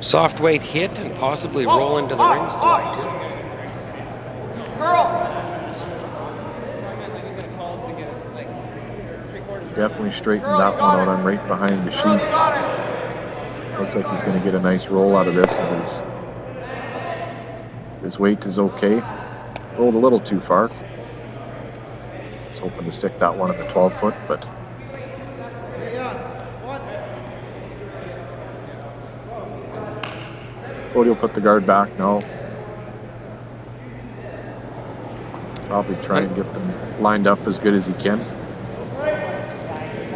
soft weight hit and possibly roll into the rings tonight too. Definitely straightened that one out. I'm right behind the sheet. Looks like he's going to get a nice roll out of this, and his weight is okay. Rolled a little too far. I was hoping to stick that one at the 12-foot, but Kody will put the guard back now. Probably try and get them lined up as good as he can.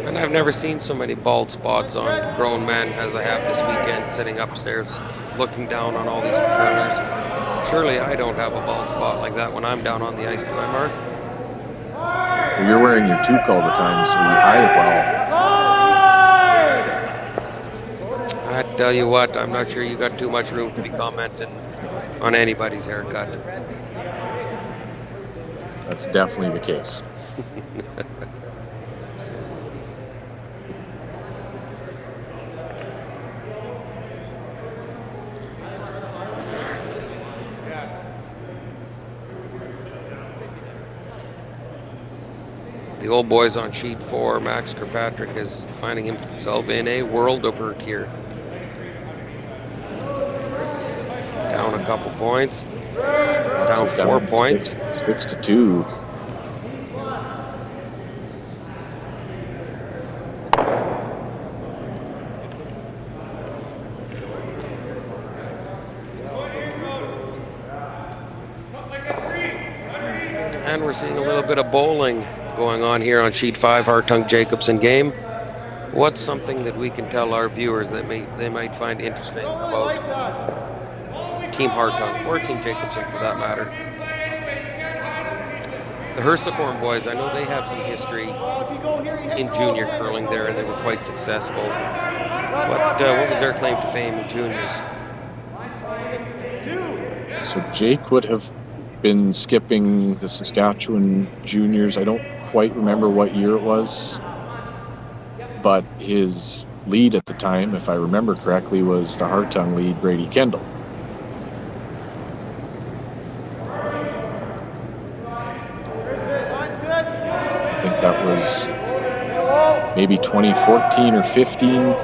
And I've never seen so many bald spots on grown men as I have this weekend, sitting upstairs looking down on all these curlers. Surely I don't have a bald spot like that when I'm down on the ice, do I, Mark? Well, you're wearing your toque all the time, so you hide it well. I tell you what, I'm not sure you got too much room to be commenting on anybody's haircut. That's definitely the case. The old boys on sheet 4, Max Kirkpatrick is finding himself in a world of hurt here. Down a couple points. Down 4 points. 6-2. And we're seeing a little bit of bowling going on here on sheet 5, Hartung Jacobson game. What's something that we can tell our viewers that they might find interesting about Team Hartung, or Team Jacobson for that matter? The Hersicorn boys, I know they have some history in junior curling there, and they were quite successful. What was their claim to fame in juniors? So Jake would have been skipping the Saskatchewan juniors. I don't quite remember what year it was, but his lead at the time, if I remember correctly, was the Hartung lead, Brady Kendall. I think that was maybe 2014 or 15.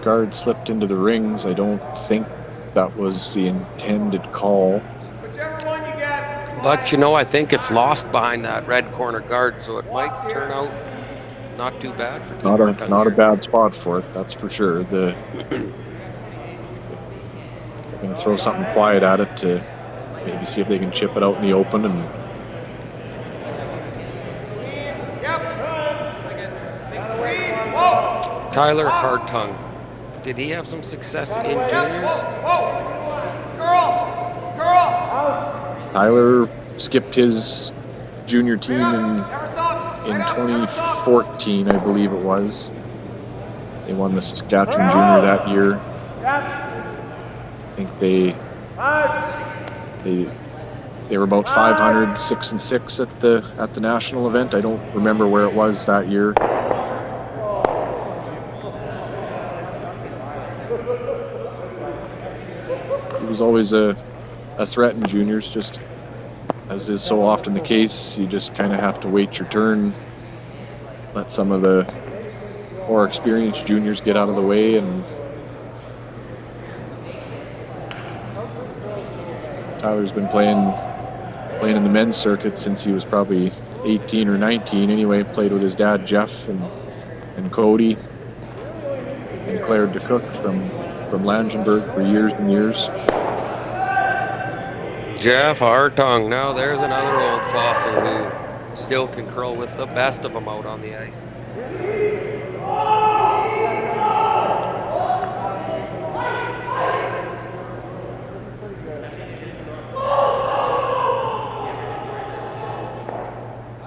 Guard slipped into the rings. I don't think that was the intended call. But you know, I think it's lost behind that red corner guard, so it might turn out not too bad for Team Hartung. Not a bad spot for it, that's for sure. They're going to throw something quiet at it to maybe see if they can chip it out in the open. And Tyler Hartung, did he have some success in juniors? Tyler skipped his junior team in 2014, I believe it was. They won the Saskatchewan junior that year. I think they were about 500, 6-6 at the national event. I don't remember where it was that year. always a threat in juniors, just as is so often the case. You just kind of have to wait your turn, let some of the more experienced juniors get out of the way, and Tyler's been playing in the men's circuit since he was probably 18 or 19 anyway. Played with his dad Jeff and Kody and Claire DeCook from Langenberg for years and years. Jeff Hartung. Now there's another old fossil who still can curl with the best of them out on the ice.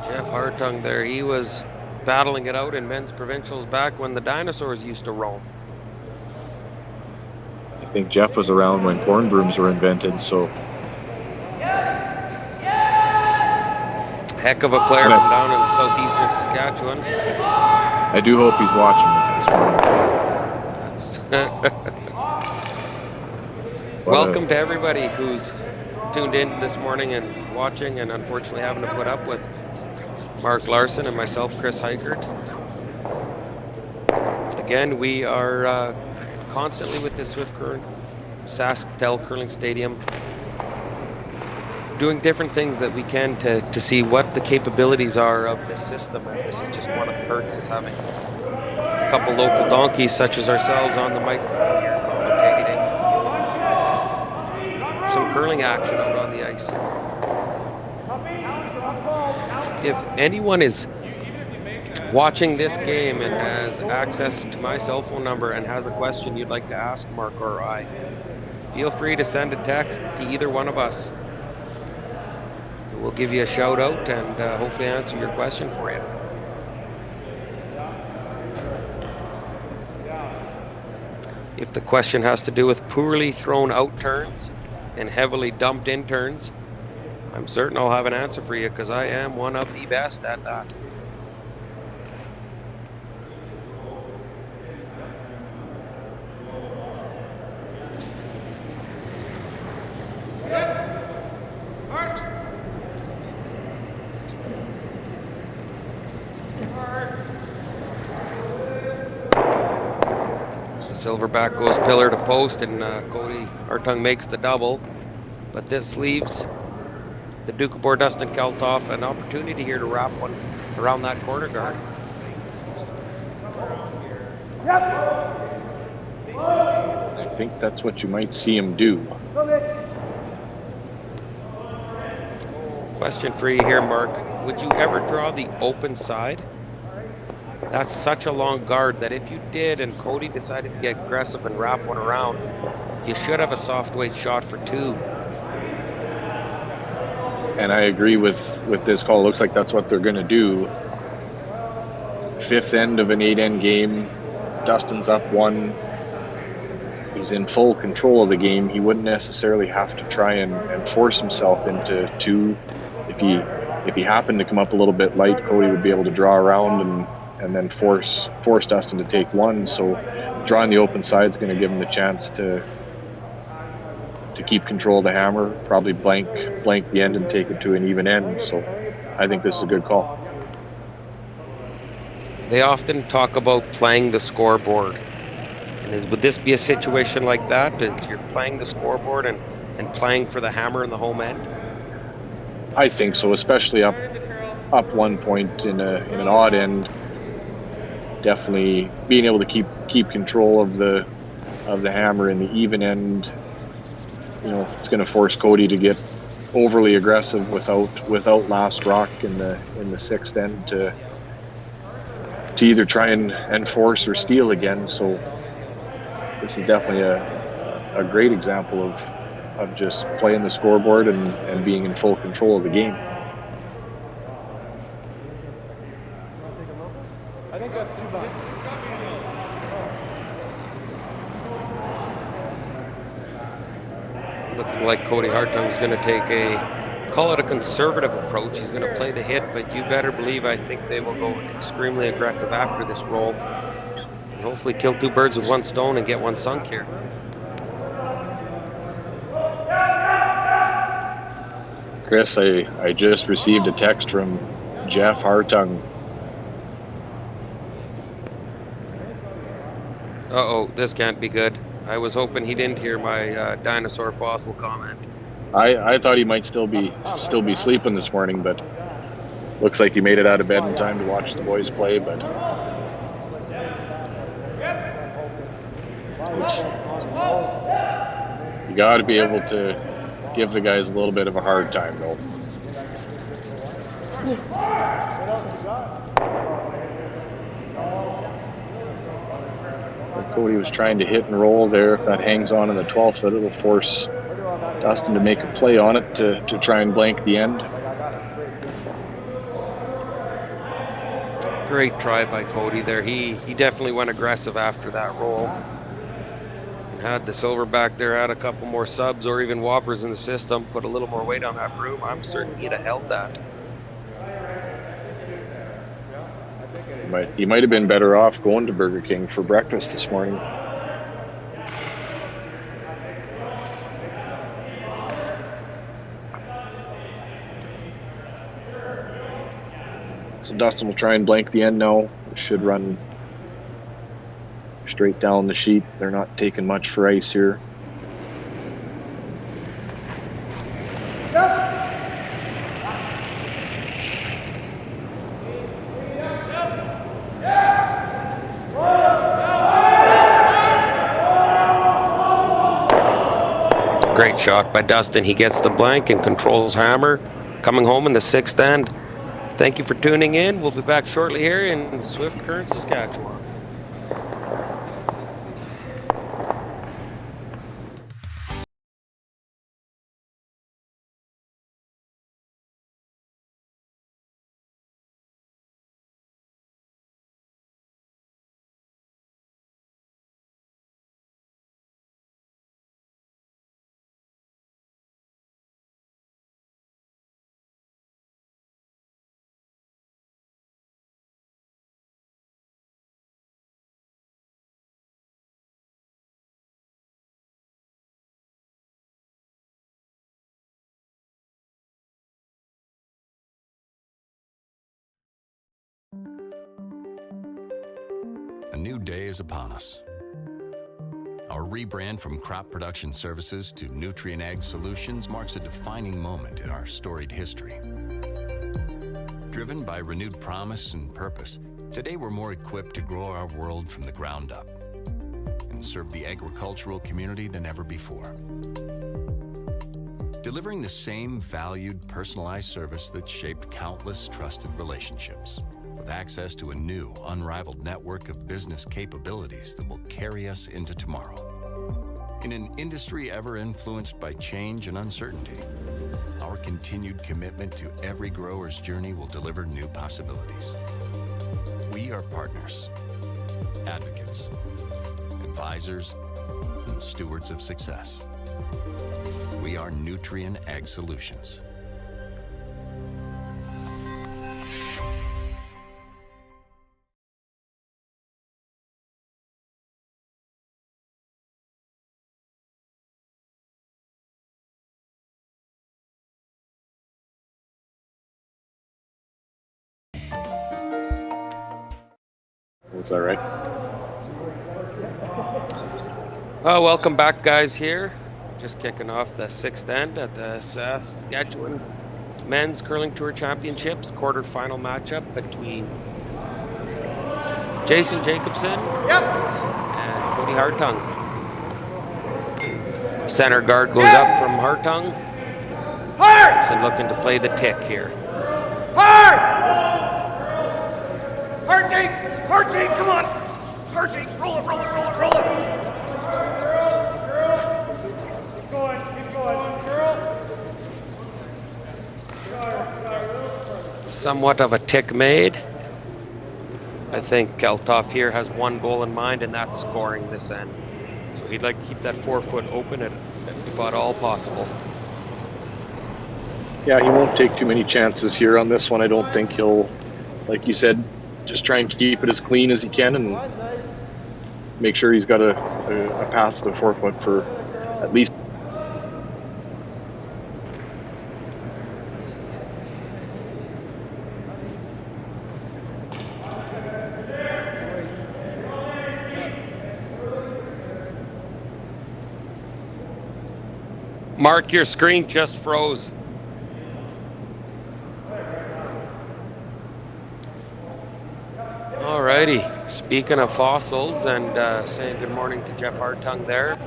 Jeff Hartung there, he was battling it out in men's provincials back when the dinosaurs used to roam. I think Jeff was around when corn brooms were invented, so. Heck of a player from down in southeastern Saskatchewan. I do hope he's watching this morning. Welcome to everybody who's tuned in this morning and watching, and unfortunately having to put up with Mark Larson and myself, Chris Heichert. Again, we are constantly with this Swift Current SaskTel Curling Stadium, doing different things that we can to see what the capabilities are of this system. And this is just one of the perks, is having a couple local donkeys such as ourselves on the microphone here commentating some curling action out on the ice. If anyone is watching this game and has access to my cell phone number and has a question you'd like to ask Mark or I, feel free to send a text to either one of us. We'll give you a shout out and hopefully answer your question for you. If the question has to do with poorly thrown out turns and heavily dumped in turns, I'm certain I'll have an answer for you, because I am one of the best at that. Silverback goes pillar to post, and Kody Hartung makes the double. But this leaves the Duke of Boar, Dustin Keltoff, an opportunity here to wrap one around that corner guard. I think that's what you might see him do. Question for you here, Mark. Would you ever draw the open side? That's such a long guard that if you did and Kody decided to get aggressive and wrap one around, you should have a soft weight shot for two. And I agree with this call. It looks like that's what they're going to do. Fifth end of an 8-end game. Dustin's up one. He's in full control of the game. He wouldn't necessarily have to try and force himself into two. If he happened to come up a little bit light, Kody would be able to draw around and then force Dustin to take one. So drawing the open side is going to give him the chance to keep control of the hammer, probably blank the end and take it to an even end. So I think this is a good call. They often talk about playing the scoreboard. And would this be a situation like that? You're playing the scoreboard and playing for the hammer in the home end? I think so, especially up 1 point in an odd end. Definitely being able to keep control of the hammer in the even end. You know, it's going to force Kody to get overly aggressive without last rock in the sixth end to either try and force or steal again. So this is definitely a great example of just playing the scoreboard and being in full control of the game. I think that's too bad. Looking like Kody Hartung is going to take call it a conservative approach. He's going to play the hit, but you better believe I think they will go extremely aggressive after this roll. And hopefully kill two birds with one stone and get one sunk here. Chris, I just received a text from Jeff Hartung. Uh-oh, this can't be good. I was hoping he didn't hear my dinosaur fossil comment. I thought he might still be sleeping this morning, but looks like he made it out of bed in time to watch the boys play. But you got to be able to give the guys a little bit of a hard time, though. Kody was trying to hit and roll there. If that hangs on in the 12th foot, it'll force Dustin to make a play on it to try and blank the end. Great try by Kody there. He definitely went aggressive after that roll. And had the Silverback there had a couple more subs or even whoppers in the system, put a little more weight on that broom, I'm certain he'd have held that. He might have been better off going to Burger King for breakfast this morning. So Dustin will try and blank the end now. It should run straight down the sheet. They're not taking much for ice here. Great shot by Dustin. He gets the blank and controls hammer. Coming home in the 6th end. Thank you for tuning in. We'll be back shortly here in Swift Current, Saskatchewan. A new day is upon us. Our rebrand from Crop Production Services to Nutrient Ag Solutions marks a defining moment in our storied history. Driven by renewed promise and purpose, today we're more equipped to grow our world from the ground up and serve the agricultural community than ever before. Delivering the same valued, personalized service that shaped countless trusted relationships, with access to a new, unrivaled network of business capabilities that will carry us into tomorrow. In an industry ever influenced by change and uncertainty, our continued commitment to every grower's journey will deliver new possibilities. We are partners, advocates, advisors, and stewards of success. We are Nutrient Ag Solutions. Is that right? Welcome back, guys, here. Just kicking off the 6th end at the Saskatchewan Men's Curling Tour Championships quarterfinal matchup between Jason Jacobson and Kody Hartung. Center guard goes up from Hartung. Jacobson looking to play the tick here. Hartung, come on! Hartung, roll it, roll it, roll it, roll it! Keep going, Somewhat of a tick made. I think Keltoff here has one goal in mind, and that's scoring this end. So he'd like to keep that 4-foot open if at all possible. Yeah, he won't take too many chances here on this one. I don't think he'll, like you said, just try and keep it as clean as he can and make sure he's got a pass to the 4-foot for at least. Mark, your screen just froze. Alrighty, speaking of fossils and saying good morning to Jeff Hartung there,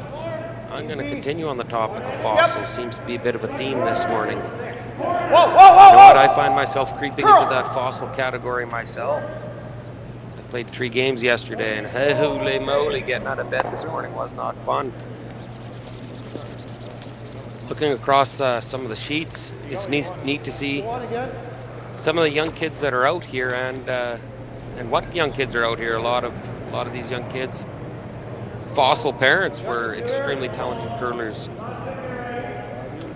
I'm going to continue on the topic of fossils. Seems to be a bit of a theme this morning. You know what? I find myself creeping into that fossil category myself. I played 3 games yesterday, and holy moly, getting out of bed this morning was not fun. Looking across some of the sheets, it's neat to see some of the young kids that are out here, and what young kids are out here. A lot of these young kids, fossil parents, were extremely talented curlers.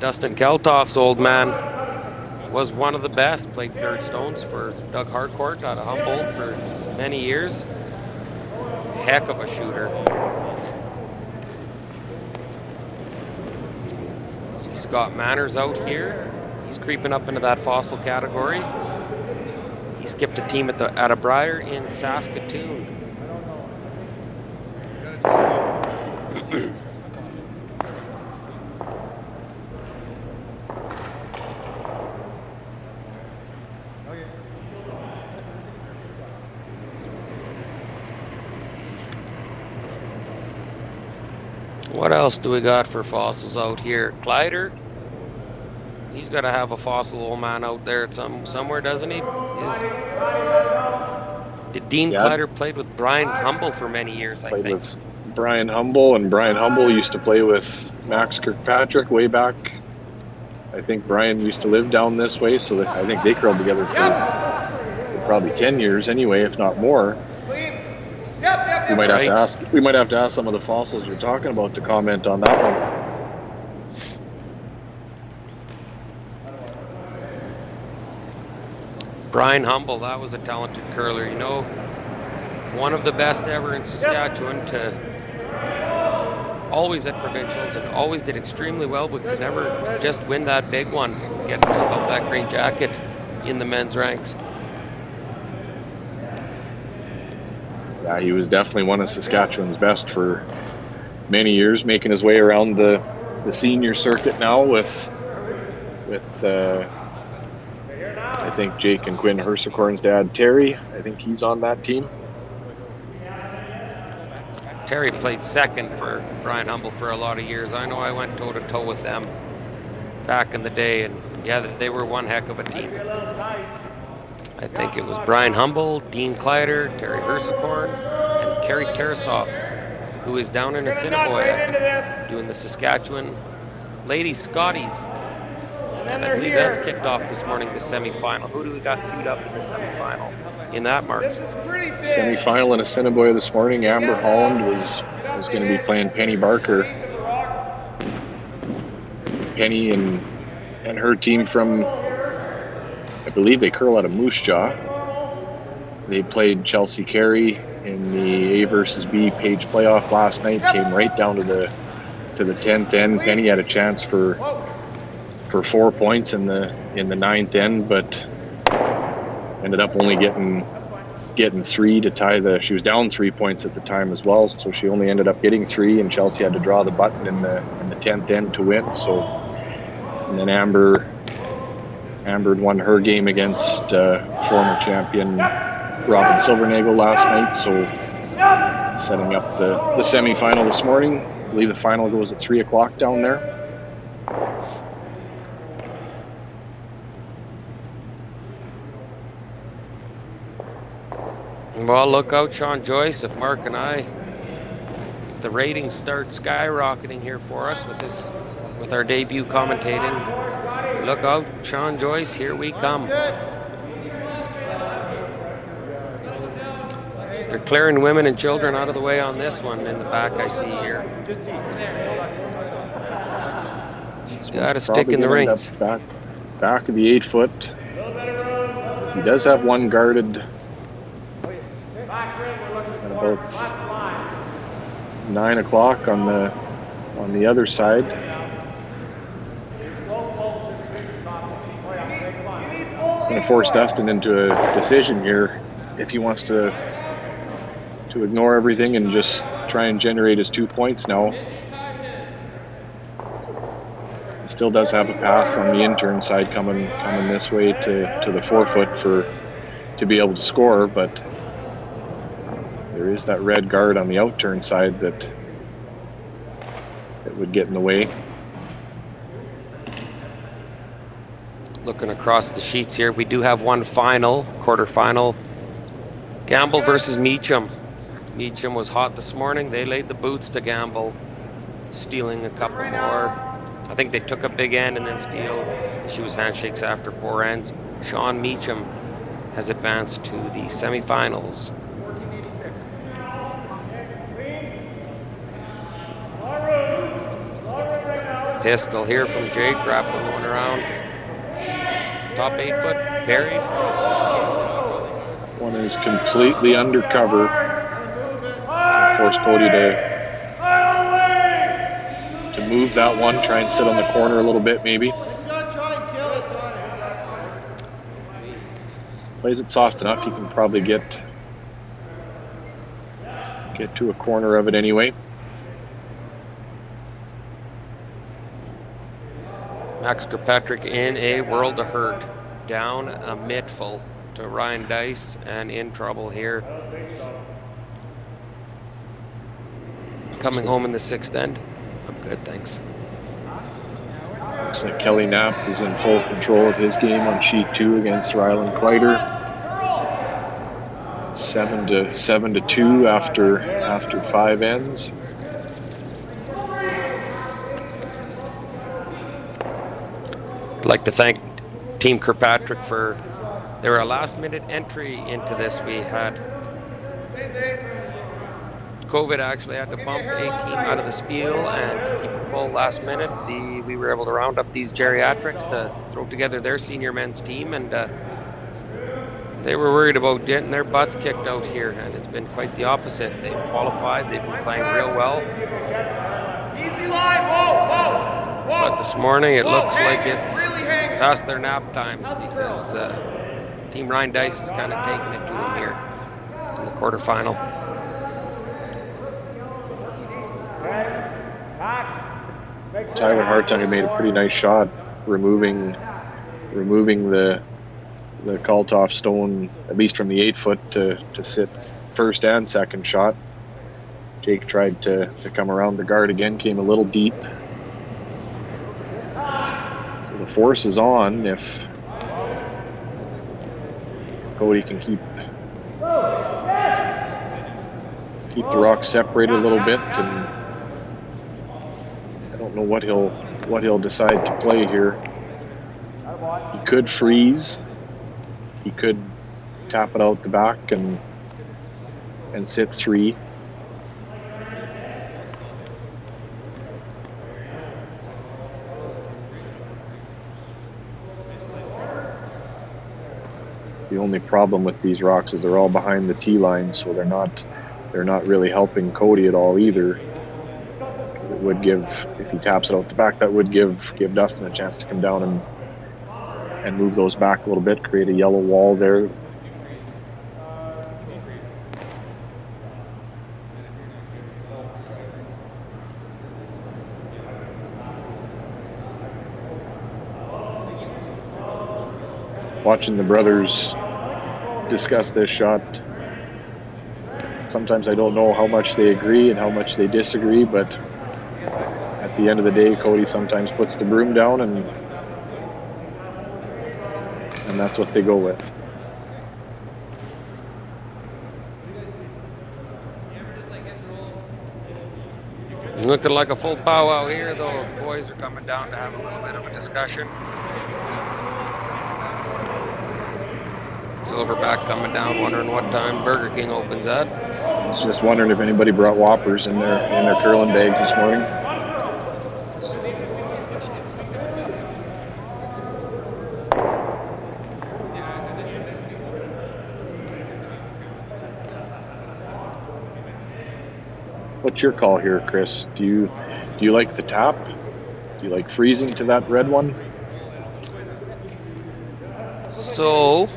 Dustin Keltoff's old man was one of the best. Played third stones for Doug Harcourt out of Humboldt for many years. Heck of a shooter. See Scott Manners out here. He's creeping up into that fossil category. He skipped a team at a Briar in Saskatoon. What else do we got for fossils out here? Kleider. He's got to have a fossil old man out there somewhere, doesn't he? Did Dean Kleider played with Brian Humble for many years, I think. Played with Brian Humble, and Brian Humble used to play with Max Kirkpatrick way back. I think Brian used to live down this way, so I think they curled together for probably 10 years anyway, if not more. We might have to ask some of the fossils you're talking about to comment on that one. Brian Humble, that was a talented curler. You know, one of the best ever in Saskatchewan, to always at provincials and always did extremely well, but could never just win that big one, get himself that green jacket in the men's ranks. Yeah, he was definitely one of Saskatchewan's best for many years, making his way around the senior circuit now with I think Jake and Quinn Hersekorn's dad, Terry. I think he's on that team. Terry played second for Brian Humble for a lot of years. I know I went toe-to-toe with them back in the day, and yeah, they were one heck of a team. I think it was Brian Humble, Dean Kleider, Terry Hersekorn, and Kerry Tarasoff, who is down in Assiniboia doing the Saskatchewan Ladies Scotties. And I believe that's kicked off this morning, the semifinal. Who do we got queued up in the semifinal in that, Mark? Semifinal in Assiniboia this morning. Amber Holland was going to be playing Penny Barker. Penny and her team from, I believe they curl out of Moose Jaw. They played Chelsea Carey in the A versus B Page playoff last night. Came right down to the 10th end. Penny had a chance for 4 points in the 9th end, but ended up only getting 3 to tie she was down 3 points at the time as well, so she only ended up getting 3, and Chelsea had to draw the button in the 10th end to win. So, and then Amber won her game against former champion Robin Silvernagel last night, so setting up the semi-final this morning. I believe the final goes at 3 o'clock down there. Well, look out, Sean Joyce. If Mark and if the ratings start skyrocketing here for us with our debut commentating, look out, Sean Joyce. Here we come. They're clearing women and children out of the way on this one in the back. I see here. You got to stick in the rings. Back of the 8 foot. He does have one guarded. About 9 o'clock on the other side. It's going to force Dustin into a decision here if he wants to ignore everything and just try and generate his 2 points now. Still does have a path on the intern side coming this way to the 4-foot to be able to score, but there is that red guard on the outturn side that would get in the way. Looking across the sheets here, we do have one final, quarterfinal. Gamble versus Meacham. Meacham was hot this morning. They laid the boots to Gamble, stealing a couple more. I think they took a big end and then steal. She was handshakes after 4 ends. Sean Meacham has advanced to the semifinals. Pistol here from Jake, grappling one around. Top 8-foot, buried. One is completely undercover. Force Kody to move that one, try and sit on the corner a little bit maybe. Plays it soft enough, you can probably get to a corner of it anyway. Max Kirkpatrick in a world of hurt. Down a mittful to Ryan Dice and in trouble here. Coming home in the 6th end. I'm good, thanks. Looks like Kelly Knapp is in full control of his game on sheet 2 against Rylan Kleider. 7-2 after 5 ends. I'd like to thank Team Kirkpatrick for their last-minute entry into this. We had COVID actually had to bump a team out of the spiel, and to keep it full last minute, we were able to round up these geriatrics to throw together their senior men's team, and they were worried about getting their butts kicked out here, and it's been quite the opposite. They've qualified, they've been playing real well. Easy line, whoa. But this morning it looks like it's past their nap times, because Team Ryan Dice is kind of taking it to them here in the quarterfinal. Tyler Hartung had made a pretty nice shot, removing the Kaltoff stone, at least from the 8-foot, to sit first and second shot. Jake tried to come around the guard again, came a little deep. So the force is on if Kody can keep the rocks separated a little bit, and I don't know what he'll decide to play here. He could freeze. He could tap it out the back and sit 3. The only problem with these rocks is they're all behind the tee line, so they're not really helping Kody at all either. It would give, if he taps it out the back, that would give Dustin a chance to come down and move those back a little bit, create a yellow wall there. Watching the brothers discuss this shot, sometimes I don't know how much they agree and how much they disagree, but at the end of the day, Kody sometimes puts the broom down, and that's what they go with. Looking like a full powwow here, though. The boys are coming down to have a little bit of a discussion. Silverback coming down, wondering what time Burger King opens at. I was just wondering if anybody brought Whoppers in their curling bags this morning. What's your call here, Chris? Do you like the tap? Do you like freezing to that red one? So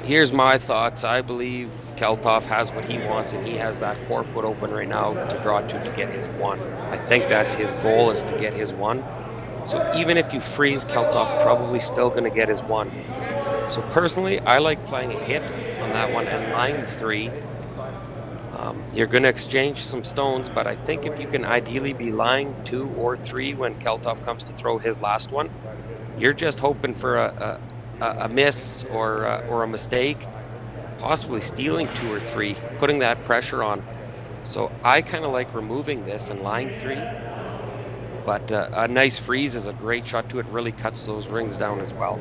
here's my thoughts. I believe Kelthoff has what he wants, and he has that 4 foot open right now to draw to get his 1. I think that's his goal, is to get his 1. So even if you freeze, Kelthoff probably still going to get his 1. So personally, I like playing a hit on that one and lying 3. You're going to exchange some stones, but I think if you can ideally be lying 2 or 3 when Kelthoff comes to throw his last one, you're just hoping for a miss or a mistake, possibly stealing 2 or 3, putting that pressure on. So I kind of like removing this and lying 3, but a nice freeze is a great shot to it. Really cuts those rings down as well.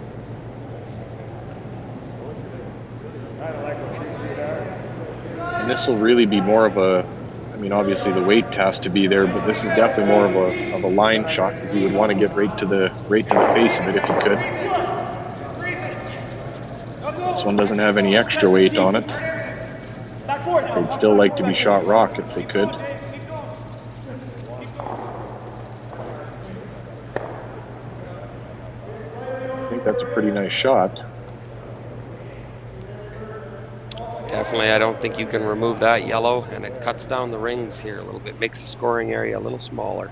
And this will really be more of a, I mean, obviously the weight has to be there, but this is definitely more of a line shot, because you would want to get right to the face of it if you could. This one doesn't have any extra weight on it. They'd still like to be shot rock if they could. I think that's a pretty nice shot. Definitely, I don't think you can remove that yellow, and it cuts down the rings here a little bit, makes the scoring area a little smaller.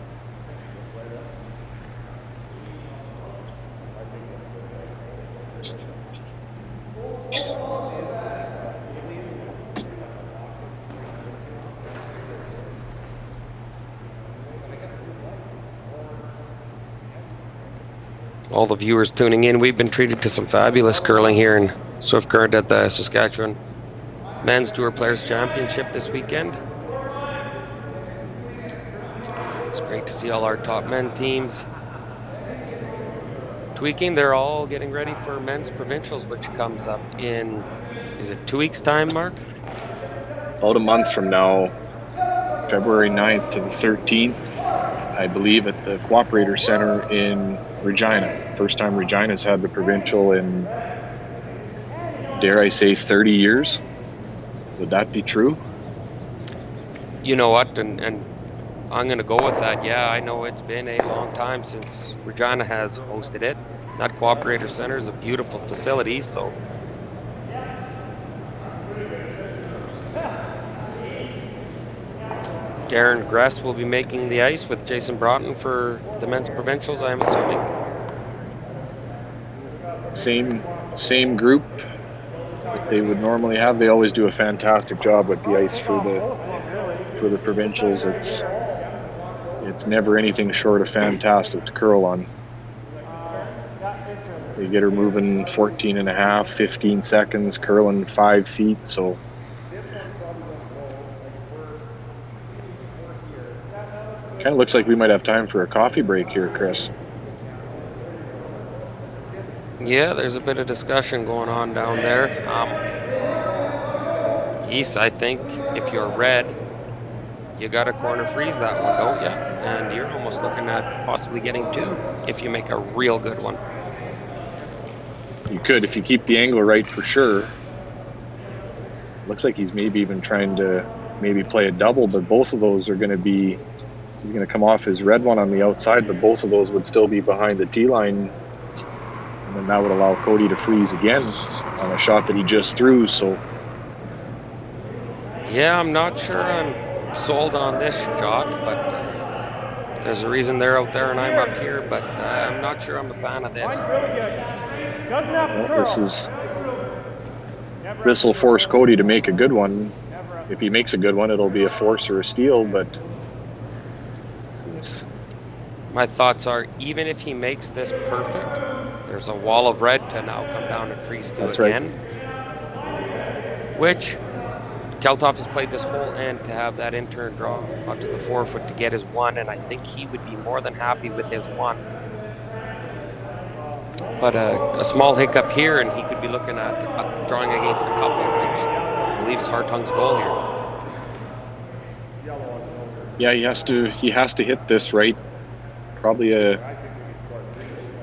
All the viewers tuning in, we've been treated to some fabulous curling here in Swift Current at the Saskatchewan Men's Tour Players Championship this weekend. It's great to see all our top men teams tweaking. They're all getting ready for men's provincials, which comes up in, is it 2 weeks time, Mark? About a month from now, February 9th to the 13th, I believe, at the Cooperator Center in Regina. First time Regina's had the provincial in, dare I say, 30 years. Would that be true? You know what, and I'm going to go with that. Yeah, I know it's been a long time since Regina has hosted it. That Cooperator Center is a beautiful facility, so. Darren Gress will be making the ice with Jason Broughton for the men's provincials, I'm assuming. Same group that they would normally have. They always do a fantastic job with the ice for the provincials. It's never anything short of fantastic to curl on. They get her moving 14 and a half, 15 seconds, curling 5 feet, so. Kind of looks like we might have time for a coffee break here, Chris. Yeah, there's a bit of discussion going on down there. East, I think if you're red, you got to corner freeze that one, don't you? And you're almost looking at possibly getting 2 if you make a real good one. You could, if you keep the angle right, for sure. Looks like he's maybe even trying to maybe play a double, but both of those are going to be, he's going to come off his red one on the outside, but both of those would still be behind the tee line. And then that would allow Kody to freeze again on a shot that he just threw, so. Yeah, I'm not sure I'm sold on this shot, but there's a reason they're out there and I'm up here, but I'm not sure I'm a fan of this. Well, this will force Kody to make a good one. If he makes a good one, it'll be a force or a steal, but this is. My thoughts are, even if he makes this perfect, there's a wall of red to now come down and freeze to again. Right. Which Kelthoff has played this whole end to have that in turn draw out to the 4 foot to get his 1, and I think he would be more than happy with his 1. But a small hiccup here, and he could be looking at drawing against a couple, which I believe is Hartung's goal here. Yeah, he has to hit this right. Probably a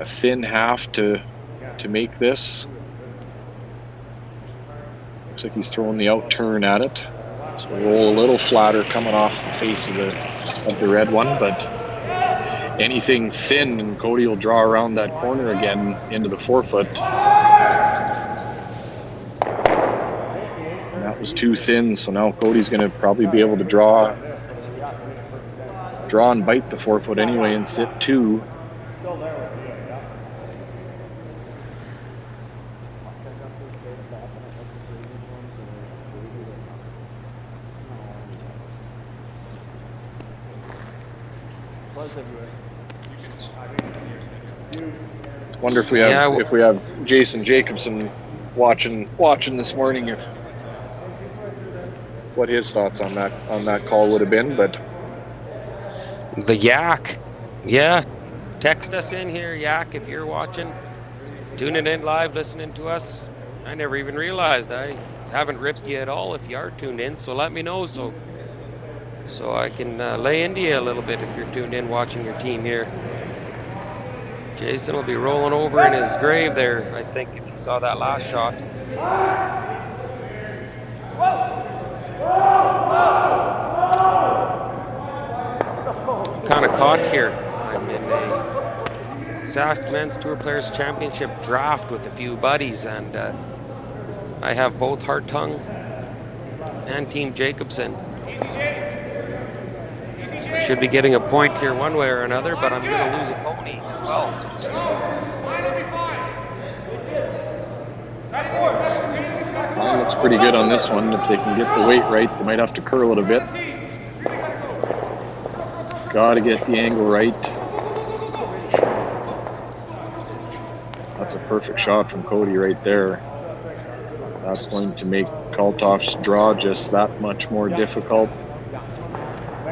thin half to make this. Looks like he's throwing the out turn at it. So roll a little flatter coming off the face of the red one, but anything thin and Kody will draw around that corner again into the 4 foot. And that That was too thin, so now Kody's going to probably be able to draw and bite the 4-foot anyway and sit 2. Wonder if we have Jason Jacobson watching this morning, if what his thoughts on that call would have been. But the Yak, yeah, text us in here, Yak, if you're watching, tuning in live, listening to us. I never even realized I haven't ripped you at all if you are tuned in, so let me know so I can lay into you a little bit if you're tuned in watching your team here. Jason will be rolling over in his grave there, I think, if you saw that last shot. I'm kind of caught here. I'm in a Sask Men's Tour Players Championship draft with a few buddies, and I have both Hartung and Team Jacobson. I should be getting a point here one way or another, but I'm going to lose a pony as well. So. Line looks pretty good on this one. If they can get the weight right, they might have to curl it a bit. Got to get the angle right. That's a perfect shot from Kody right there. That's going to make Kaltoff's draw just that much more difficult.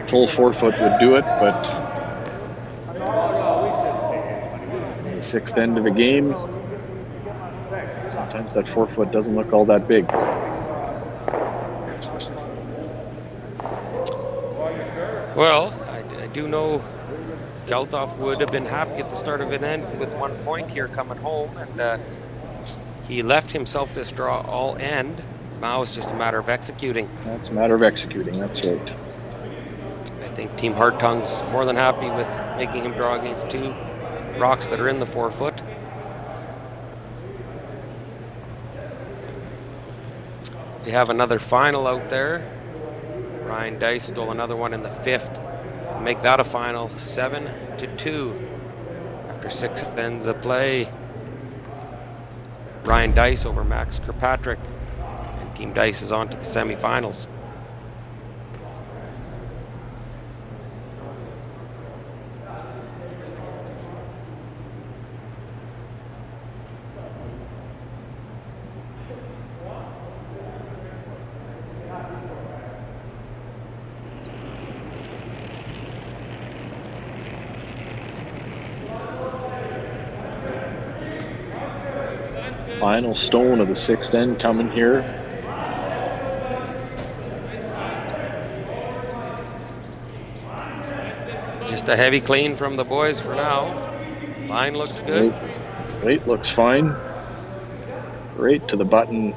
Full 4-foot would do it, but in the 6th end of a game, sometimes that 4-foot doesn't look all that big. Well, I do know Kaltoff would have been happy at the start of an end with 1 point here coming home, and he left himself this draw all end. Now it's just a matter of executing. That's a matter of executing, that's right. I think Team Hartung's more than happy with making him draw against 2 rocks that are in the 4-foot. We have another final out there. Ryan Dice stole another one in the 5th. Make that a final, 7-2 after 6 ends of play. Ryan Dice over Max Kirkpatrick, and Team Dice is on to the semifinals. Final stone of the 6th end coming here. Just a heavy clean from the boys for now. Line looks good. Weight looks fine. Right to the button.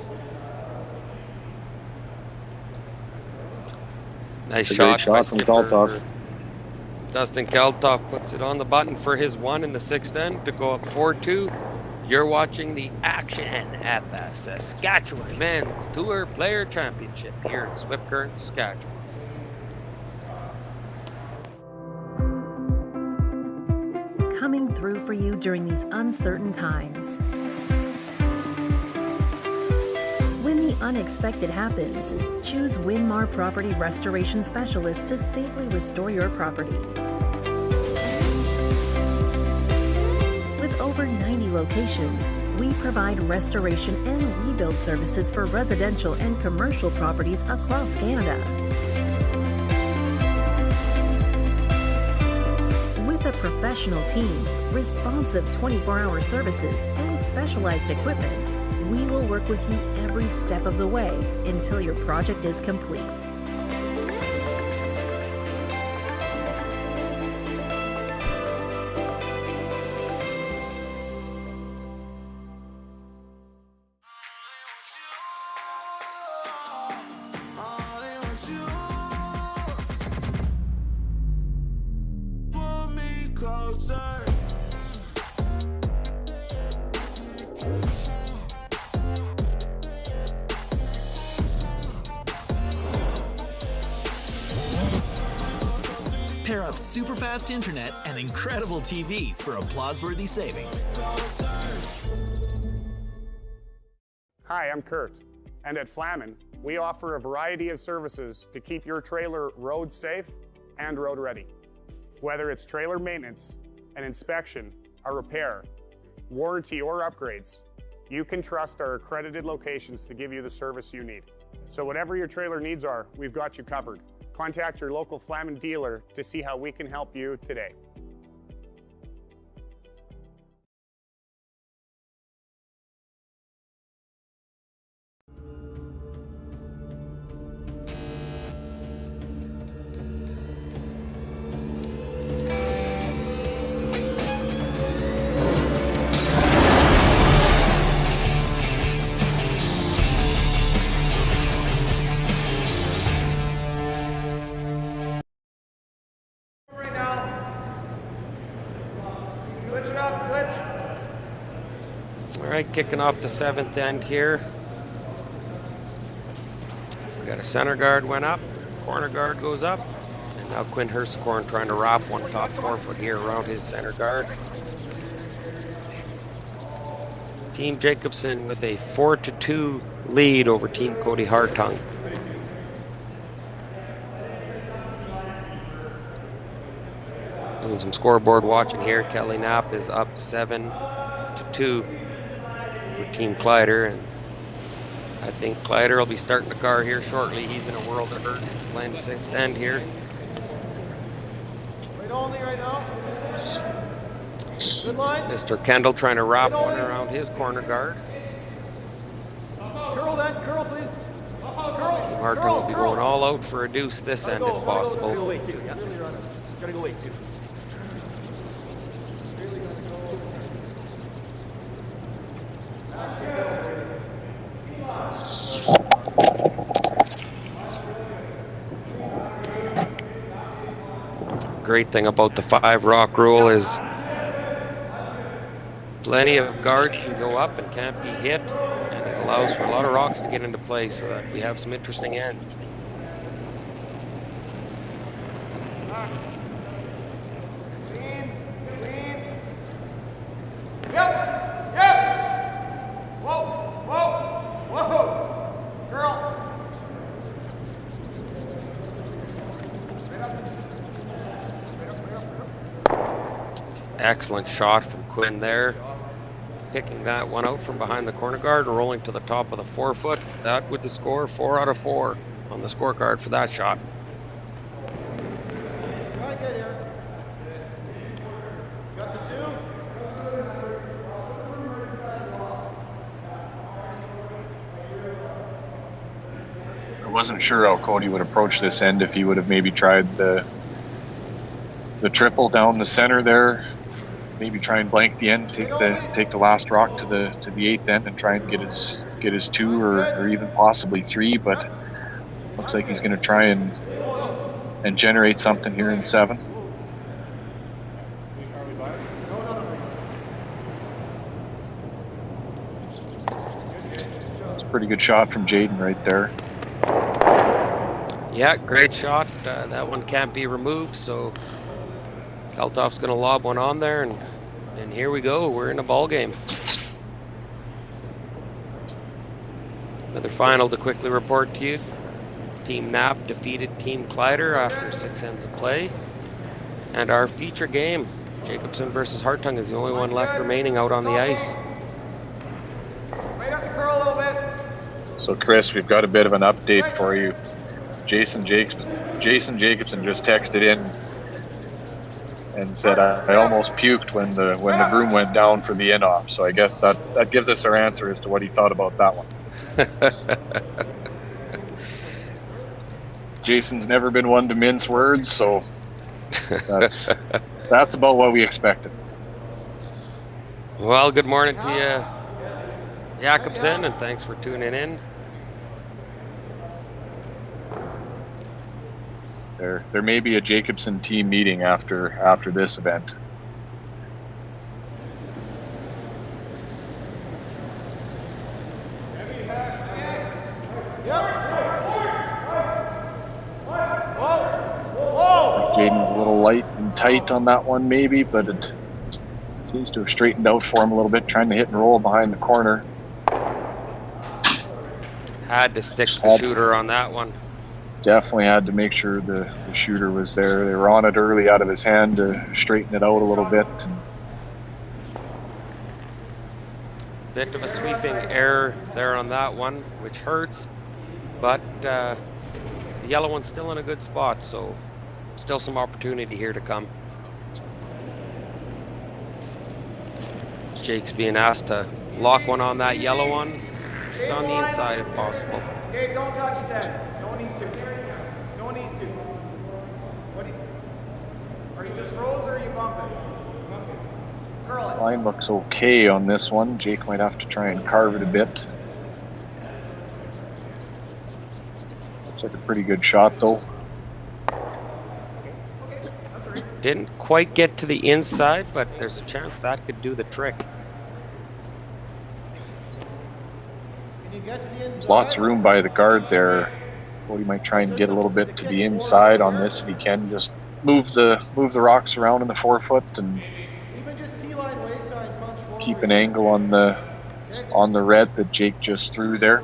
Nice shot from Kaltoff. Dustin Kaltoff puts it on the button for his 1 in the 6th end to go up 4-2. You're watching the action at the Saskatchewan Men's Tour Player Championship here in Swift Current, Saskatchewan. Coming through for you during these uncertain times. When the unexpected happens, choose Winmar Property Restoration Specialist to safely restore your property. With over 90 locations, we provide restoration and rebuild services for residential and commercial properties across Canada. With a professional team, responsive 24-hour services, and specialized equipment, we will work with you every step of the way until your project is complete. super-fast internet, and incredible TV for applause-worthy savings. Hi, I'm Kurt, and at Flamin, we offer a variety of services to keep your trailer road safe and road ready. Whether it's trailer maintenance, an inspection, a repair, warranty, or upgrades, you can trust our accredited locations to give you the service you need. So whatever your trailer needs are, we've got you covered. Contact your local Flamin dealer to see how we can help you today. All right, kicking off the 7th end here. We got a center guard went up, corner guard goes up, and now Quinn Hurstcorn trying to wrap one top 4 foot here around his center guard. Team Jacobson with a 4-2 lead over Team Kody Hartung. Doing some scoreboard watching here. Kelly Knapp is up 7-2 for Team Kleider, and I think Kleider will be starting the car here shortly. He's in a world of hurt playing the 6th end here. Wait only right now. Good line. Mr. Kendall trying to wrap one around his corner guard. Curl then, curl please. Curl. Hartung will be going all out for a deuce this end if possible. Gotta go wait too, yeah. Gotta go wait too. Great thing about the 5 rock rule is plenty of guards can go up and can't be hit, and it allows for a lot of rocks to get into play so that we have some interesting ends. Yep, yep. Whoa, whoa, whoa. Girl. Excellent shot from Quinn there. Picking that one out from behind the corner guard and rolling to the top of the 4 foot. That would the score 4 out of 4 on the scorecard for that shot. Got the 2. I wasn't sure how Kody would approach this end, if he would have maybe tried the triple down the center there, maybe try and blank the end, take the last rock to the 8th end and try and get his 2 or even possibly 3, but looks like he's going to try and generate something here in 7. It's a pretty good shot from Jaden right there. Yeah, great shot. That one can't be removed, so Kaltoff's going to lob one on there, and here we go. We're in a ball game. Another final to quickly report to you. Team Knapp defeated Team Kleider after 6 ends of play. And our feature game, Jacobson versus Hartung, is the only one left remaining out on the ice. Right up the curl a little bit. So Chris, we've got a bit of an update for you. Jason Jacobson just texted in and said, I almost puked when the broom went down for the in-off. So I guess that gives us our answer as to what he thought about that one. Jason's never been one to mince words, so that's about what we expected. Well, good morning to you, Jacobson, and thanks for tuning in. There may be a Jacobson team meeting after this event. Jaden's a little light in and tight on that one maybe, but it seems to have straightened out for him a little bit, trying to hit and roll behind the corner. Had to stick the shooter on that one. Definitely had to make sure the shooter was there. They were on it early out of his hand to straighten it out a little bit. And bit of a sweeping error there on that one, which hurts, but the yellow one's still in a good spot, so still some opportunity here to come. Jake's being asked to lock one on that yellow one, just on the inside if possible. Okay, don't touch it then. No need to. No need to. Are you just froze or are you bumping? Curl it. line looks okay on this one. Jake might have to try and carve it a bit. Looks like a pretty good shot though. Didn't quite get to the inside, but there's a chance that could do the trick. There's lots of room by the guard there. Kody might try and get a little bit to the inside on this if he can. Just move the rocks around in the forefoot and keep an angle on the red that Jake just threw there.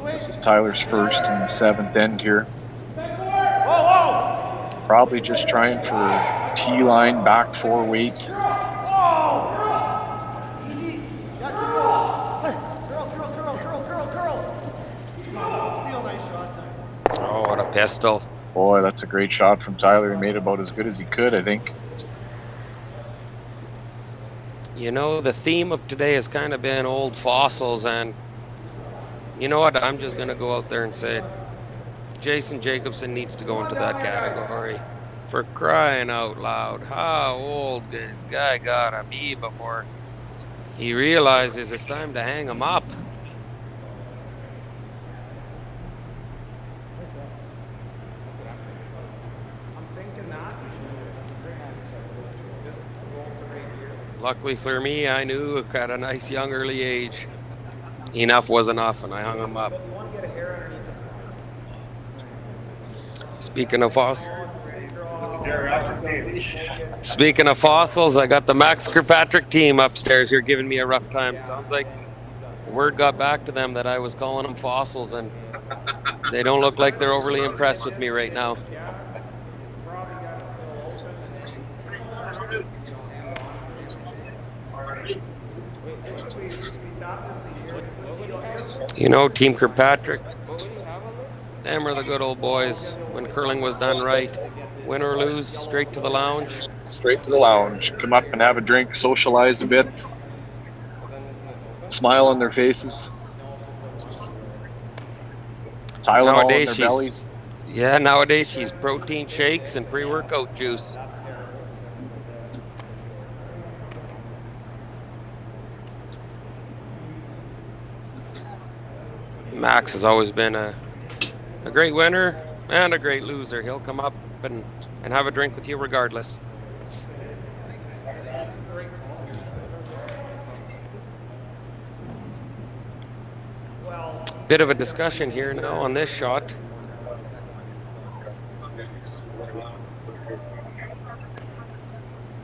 This is Tyler's first in the seventh end here. Probably just trying for T-line, back four weight. Oh, what a pistol. Boy, that's a great shot from Tyler. He made about as good as he could, I think. You know, the theme of today has kind of been old fossils, and you know what? I'm just going to go out there and say Jason Jacobson needs to go into that category. For crying out loud. How old this guy got to be before he realizes it's time to hang him up? Luckily for me, I knew at a nice young early age, enough was enough, and I hung him up. Speaking of fossils, I got the Max Kirkpatrick team upstairs here giving me a rough time. Sounds like word got back to them that I was calling them fossils, and they don't look like they're overly impressed with me right now. You know, Team Kirkpatrick, them were the good old boys when curling was done right. Win or lose, straight to the lounge. Straight to the lounge. Come up and have a drink, socialize a bit. Smile on their faces. Tylenol in their bellies. Yeah, nowadays she's protein shakes and pre-workout juice. Max has always been a great winner and a great loser. He'll come up and have a drink with you regardless. Bit of a discussion here now on this shot.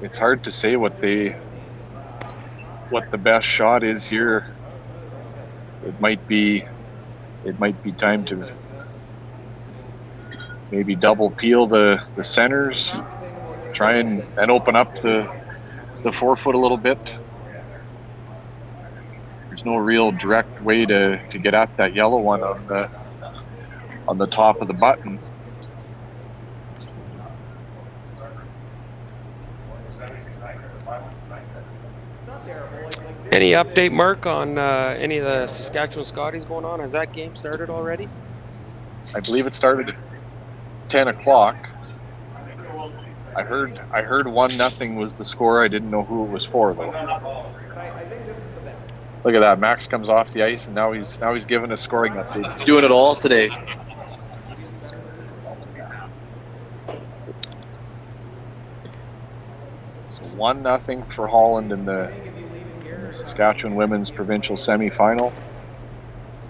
It's hard to say what the best shot is here. It might be time to maybe double peel the centers, try and open up the forefoot a little bit. There's no real direct way to get at that yellow one on the top of the button. Any update, Mark, on any of the Saskatchewan Scotties going on? Has that game started already? I believe it started at 10 o'clock. I heard 1-0 was the score. I didn't know who it was for though. I think this is the best. Look at that. Max comes off the ice, and now he's giving us scoring updates. He's doing it all today. So 1-0 for Holland in the Saskatchewan Women's Provincial Semi-Final.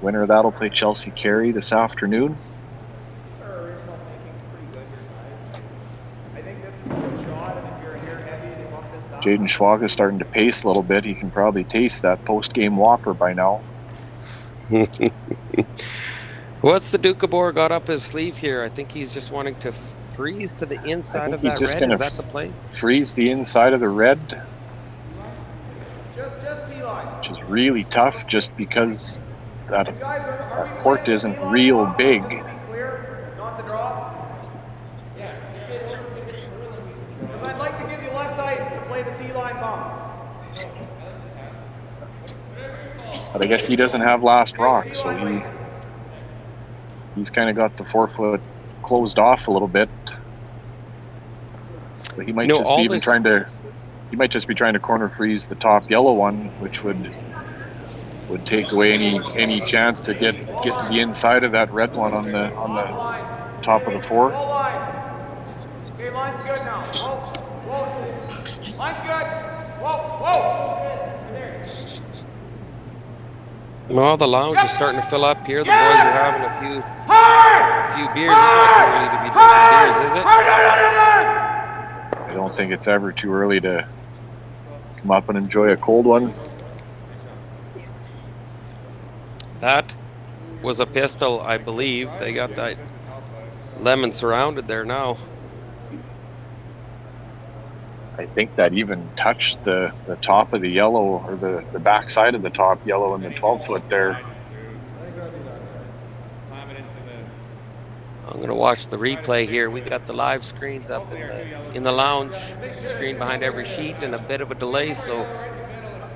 Winner of that'll play Chelsea Carey this afternoon. Jaden Schwager starting to pace a little bit. He can probably taste that post-game whopper by now. What's the Duke of Boer got up his sleeve here? I think he's just wanting to freeze to the inside of that red. Is that the play? Freeze the inside of the red. Which is really tough just because that court isn't real big. I'd like to give you less ice to play the T-line bump. But I guess he doesn't have last rock, so he's kind of got the forefoot closed off a little bit. But he might he might just be trying to corner freeze the top yellow one, which would take away any chance to get to the inside of that red one on the top of the four. Okay, line's good now. Whoa. Line's good. Whoa. Well, the lounge is starting to fill up here. The boys are having a few beers. It's not too early to be drinking beers, is it? I don't think it's ever too early to come up and enjoy a cold one. That was a pistol, I believe. They got that lemon surrounded there now. I think that even touched the top of the yellow, or the back side of the top yellow in the 12-foot there. I'm going to watch the replay here. We got the live screens up in the lounge, screen behind every sheet, and a bit of a delay, so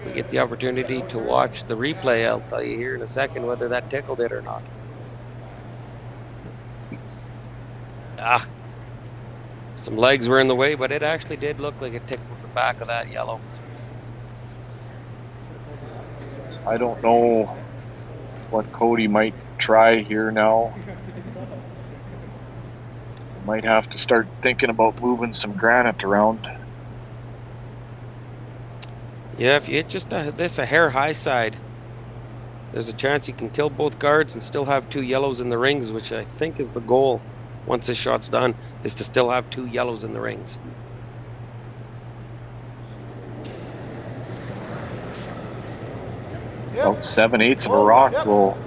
we get the opportunity to watch the replay. I'll tell you here in a second whether that tickled it or not. Some legs were in the way, but it actually did look like it tickled the back of that yellow. I don't know what Kody might try here now. Might have to start thinking about moving some granite around. Yeah, if you hit just a hair high side, there's a chance you can kill both guards and still have two yellows in the rings, which I think is the goal once this shot's done, is to still have two yellows in the rings. About 7/8 of a rock will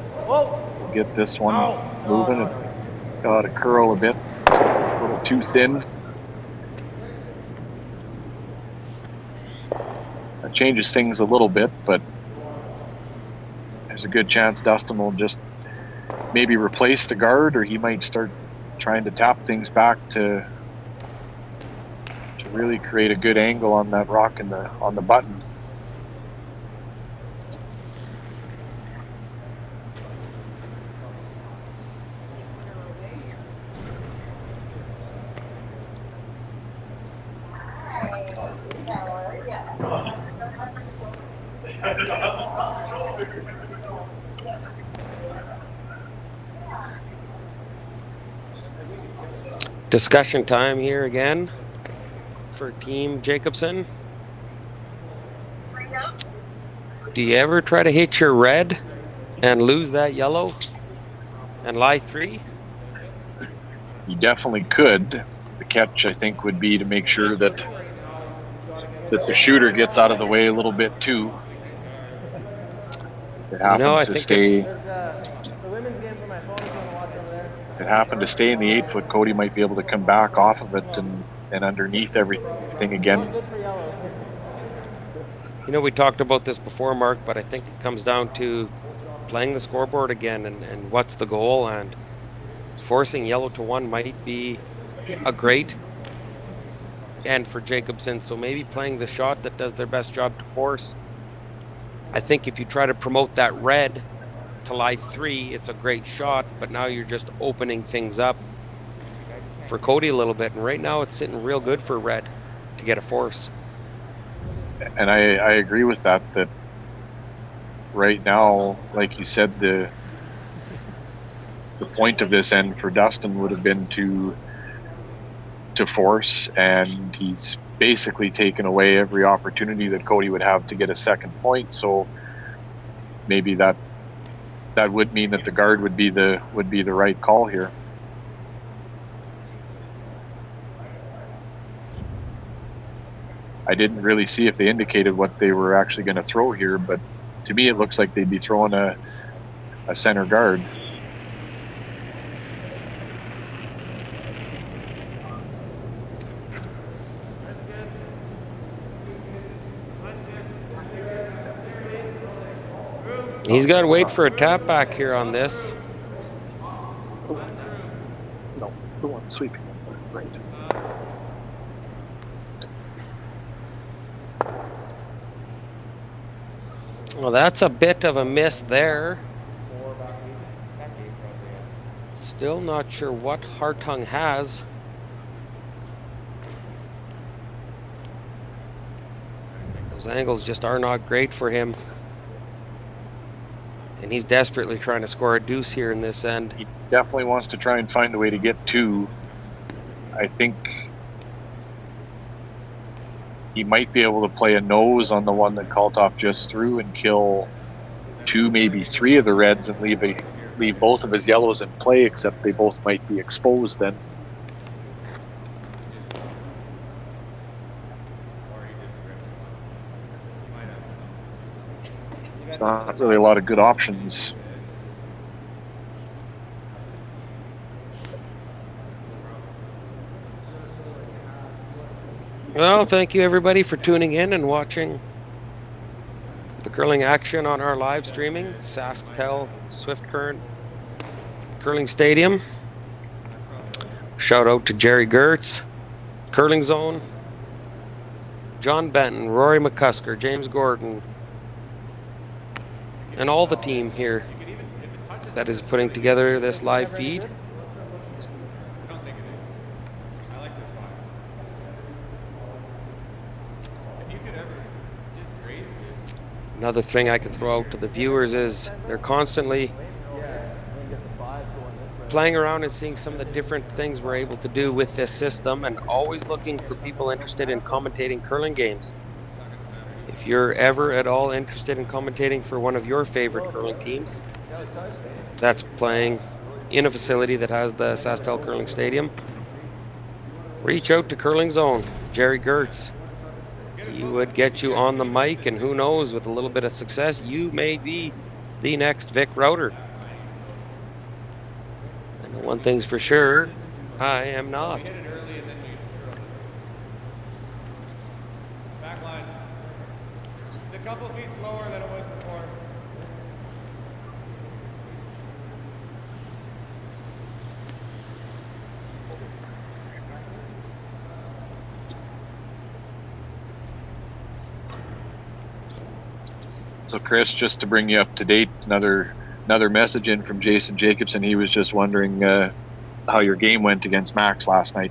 get this one moving. It got to curl a bit. It's a little too thin. That changes things a little bit, but there's a good chance Dustin will just maybe replace the guard, or he might start trying to tap things back to really create a good angle on that rock on the button. Discussion time here again for Team Jacobson. Do you ever try to hit your red and lose that yellow and lie 3? You definitely could. The catch, I think, would be to make sure that the shooter gets out of the way a little bit too. It happened to stay. If it happened to stay in the 8-foot, Kody might be able to come back off of it and underneath everything again. You know, we talked about this before, Mark, but I think it comes down to playing the scoreboard again and what's the goal, and forcing yellow to 1 might be a great end for Jacobson. So maybe playing the shot that does their best job to force. I think if you try to promote that red to lie 3, it's a great shot, but now you're just opening things up for Kody a little bit, and right now it's sitting real good for red to get a force. And I agree with that right now, like you said, the point of this end for Dustin would have been to force, and he's basically taken away every opportunity that Kody would have to get a second point. So maybe that would mean that the guard would be the right call here. I didn't really see if they indicated what they were actually going to throw here, but to me it looks like they'd be throwing a center guard. He's got to wait for a tap back here on this. No, the one sweeping. Right. Well, that's a bit of a miss there. Still not sure what Hartung has. Those angles just are not great for him. And he's desperately trying to score a deuce here in this end. He definitely wants to try and find a way to get two. I think he might be able to play a nose on the one that Kaltoff just threw and kill two, maybe three of the reds and leave both of his yellows in play, except they both might be exposed then. There's not really a lot of good options. Well, thank you everybody for tuning in and watching the curling action on our live streaming. SaskTel Swift Current Curling Stadium. Shout out to Jerry Gertz, Curling Zone, John Benton, Rory McCusker, James Gordon, and all the team here that is putting together this live feed. Another thing I could throw out to the viewers is they're constantly playing around and seeing some of the different things we're able to do with this system, and always looking for people interested in commentating curling games. If you're ever at all interested in commentating for one of your favorite curling teams that's playing in a facility that has the SaskTel Curling Stadium, reach out to Curling Zone, Jerry Gertz. He would get you on the mic, and who knows, with a little bit of success, you may be the next Vic Router. And one thing's for sure, I am not. A couple feet slower than it was before. So Chris, just to bring you up to date, another message in from Jason Jacobson. He was just wondering how your game went against Max last night.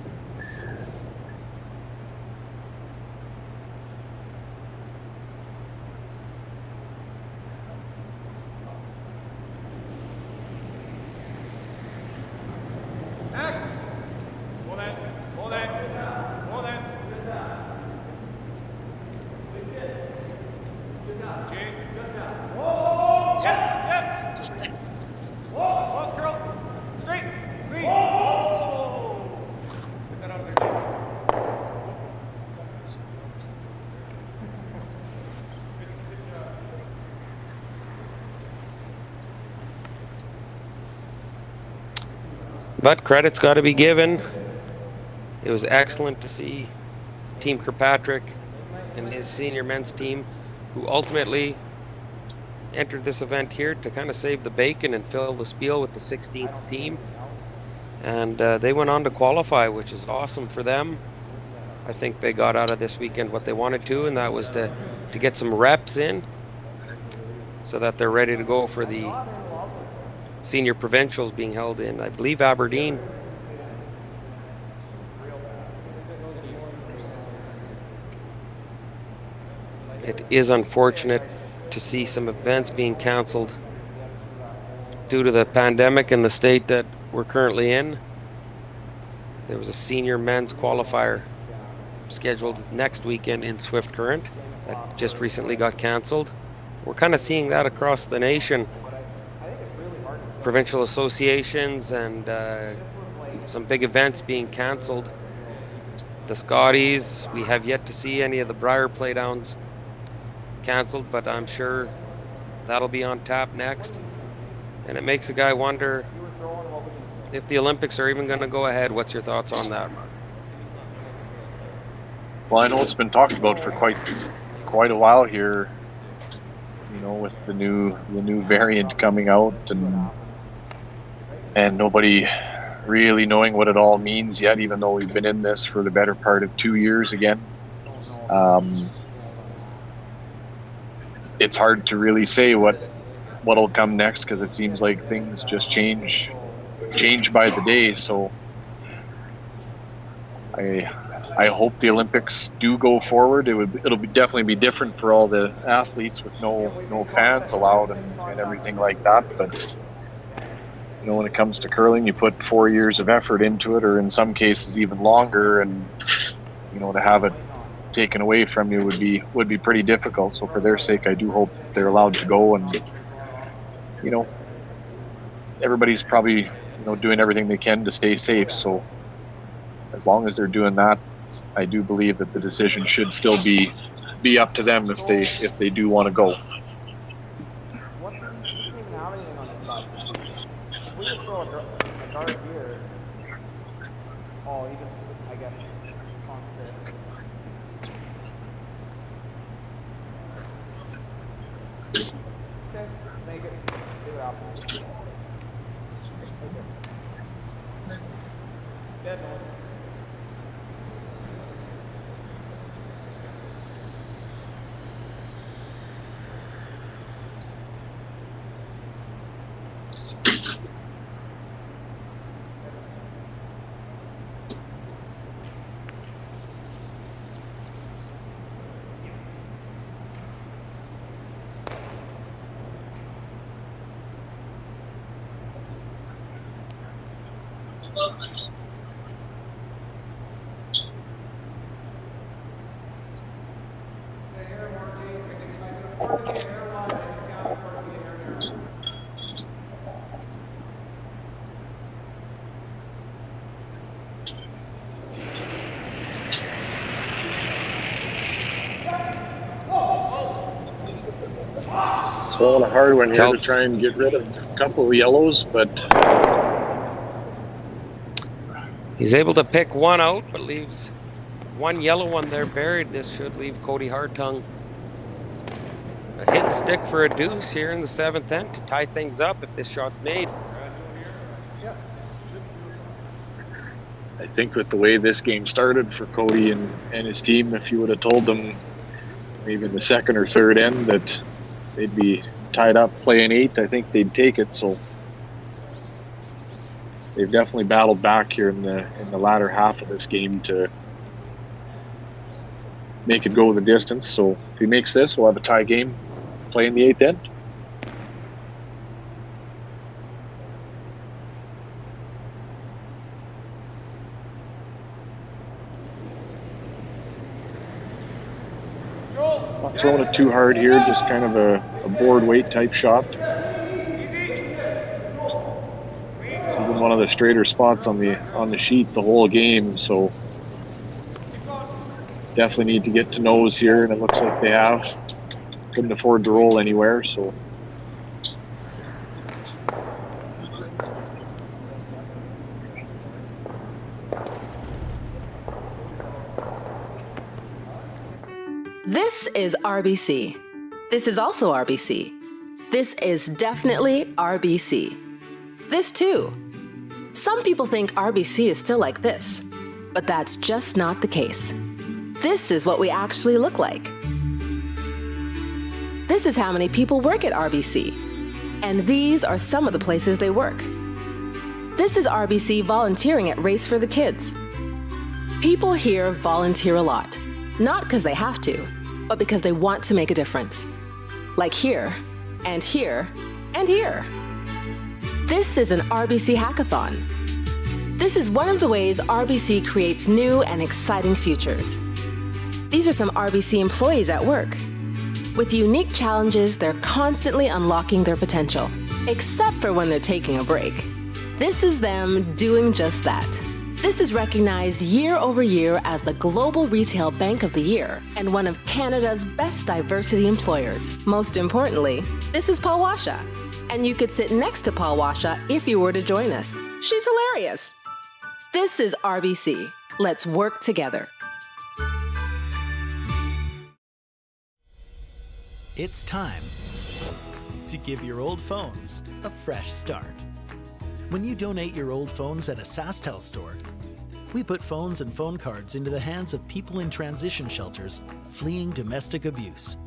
But credit's got to be given. It was excellent to see Team Kirkpatrick and his senior men's team, who ultimately entered this event here to kind of save the bacon and fill the spiel with the 16th team. And they went on to qualify, which is awesome for them. I think they got out of this weekend what they wanted to, and that was to get some reps in so that they're ready to go for the senior provincials being held in, I believe, Aberdeen. It is unfortunate to see some events being canceled due to the pandemic and the state that we're currently in. There was a senior men's qualifier scheduled next weekend in Swift Current that just recently got canceled. We're kind of seeing that across the nation. Provincial associations and some big events being canceled. The Scotties, we have yet to see any of the Briar playdowns canceled, but I'm sure that'll be on tap next. And it makes a guy wonder if the Olympics are even going to go ahead. What's your thoughts on that, Mark? Well, I know it's been talked about for quite a while here, you know, with the new variant coming out and nobody really knowing what it all means yet, even though we've been in this for the better part of 2 years again. It's hard to really say what'll come next, because it seems like things just change by the day. So I hope the Olympics do go forward. It'll definitely be different for all the athletes with no fans allowed and everything like that. But you know, when it comes to curling, you put 4 years of effort into it, or in some cases even longer, and you know, to have it taken away from you would be pretty difficult. So for their sake, I do hope they're allowed to go. And you know, everybody's probably, you know, doing everything they can to stay safe. So as long as they're doing that, I do believe that the decision should still be up to them if they do want to go. What's even happening on this side? If we just throw a guard here, oh, he just, I guess, conks this. Okay, make it. See what happens. Okay. Dead noise. Throwing a hard one here to try and get rid of a couple of yellows, but he's able to pick one out, but leaves one yellow one there buried. This should leave Kody Hartung a hit and stick for a deuce here in the 7th end to tie things up if this shot's made. I think with the way this game started for Kody and his team, if you would have told them maybe in the 2nd or 3rd end that they'd be tied up playing 8, I think they'd take it. So they've definitely battled back here in the latter half of this game to make it go the distance. So if he makes this, we'll have a tie game playing the 8th end. Not throwing it too hard here, just kind of a board weight type shot. It's been one of the straighter spots on the sheet the whole game, so definitely need to get to nose here, and it looks like they have. Couldn't afford to roll anywhere, so. This is RBC. This is also RBC. This is definitely RBC. This too. Some people think RBC is still like this, but that's just not the case. This is what we actually look like. This is how many people work at RBC, and these are some of the places they work. This is RBC volunteering at Race for the Kids. People here volunteer a lot, not because they have to, but because they want to make a difference. like here, and here, and here. This is an RBC hackathon. This is one of the ways RBC creates new and exciting futures. These are some RBC employees at work. With unique challenges, they're constantly unlocking their potential, except for when they're taking a break. This is them doing just that. This is recognized year over year as the Global Retail Bank of the Year and one of Canada's best diversity employers. Most importantly, this is Paul Washa. And you could sit next to Paul Washa if you were to join us. She's hilarious. This is RBC. Let's work together. It's time to give your old phones a fresh start. When you donate your old phones at a SaskTel store, we put phones and phone cards into the hands of people in transition shelters fleeing domestic abuse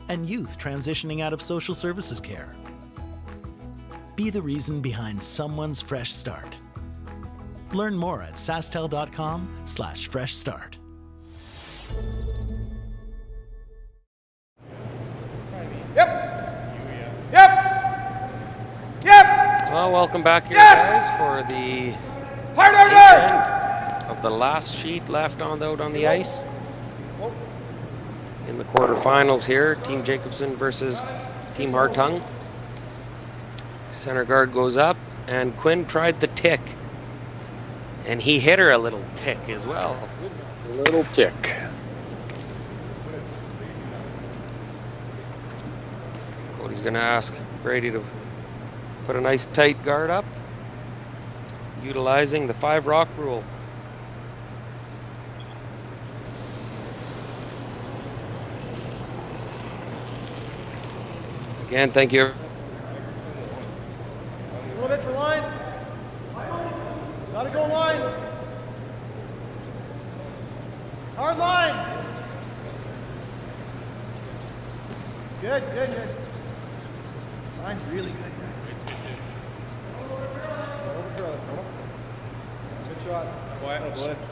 and youth transitioning out of social services care. Be the reason behind someone's fresh start. Learn more at sastel.com/fresh start. Well, welcome back here, guys, for the end of the last sheet left out on the ice. In the quarterfinals here, Team Jacobson versus Team Hartung. Center guard goes up, and Quinn tried the tick. And he hit her a little tick as well. A little tick. Cody's going to ask Brady to put a nice tight guard up, utilizing the 5 rock rule. Again, thank you. A little bit for line. Gotta go line. Hard line. Good, good, good. Line's really good. Good shot. Quiet, blitz.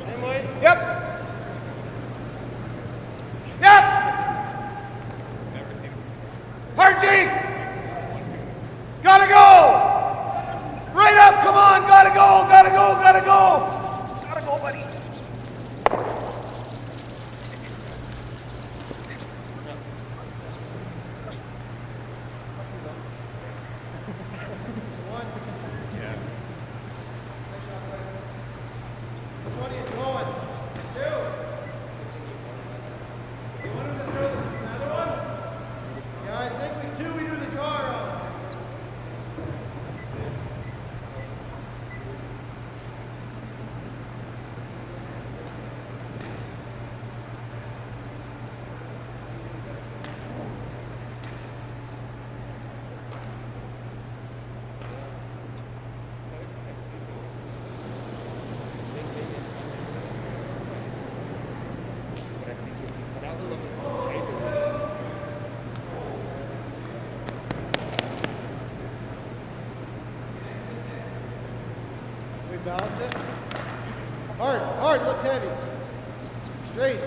Same way? Yep. Yep. Hartung! Gotta go! Right up, come on, gotta go, gotta go, gotta go! Gotta go, buddy. Balance it. Hard, hard, looks heavy. Straight.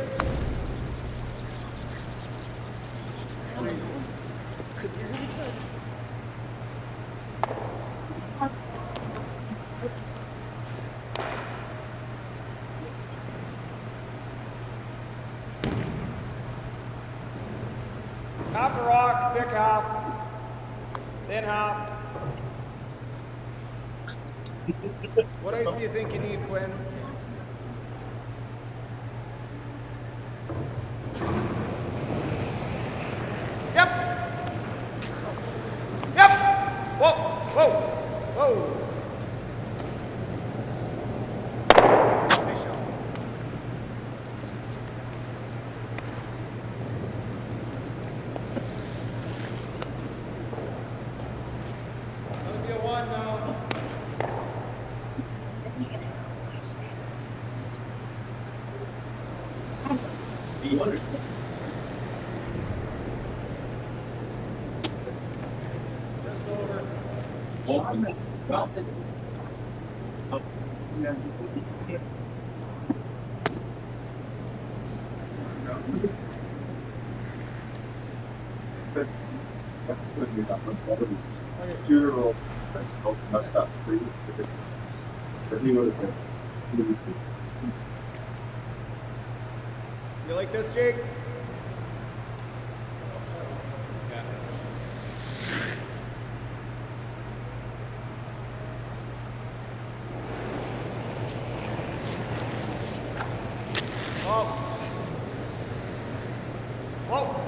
Half a rock, thick half, thin half. What ice do you think you need, Quinn? Yep. Yep. Whoa. Whoa. Whoa. Nice shot. That'll be a 1 now. You like this, Jake? Whoa. Whoa.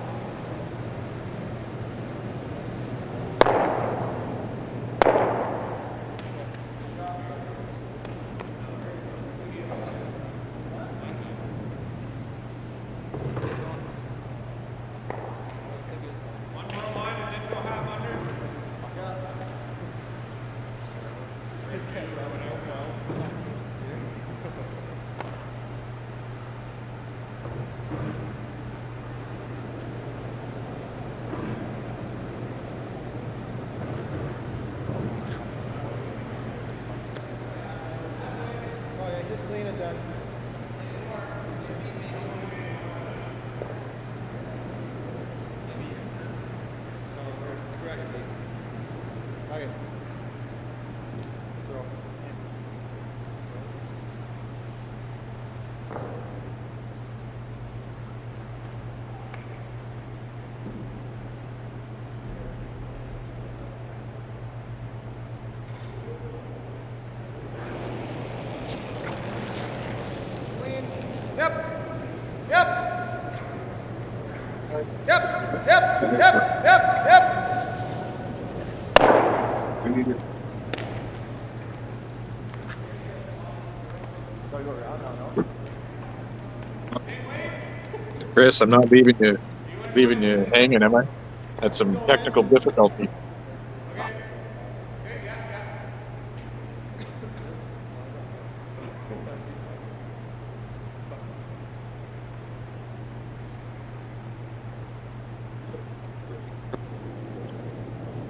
Just clean it then. Okay. Throw. Yep. Yep. Yep. Yep. Yep. Yep. Yep. Chris, I'm not leaving you hanging, am I? Had some technical difficulty.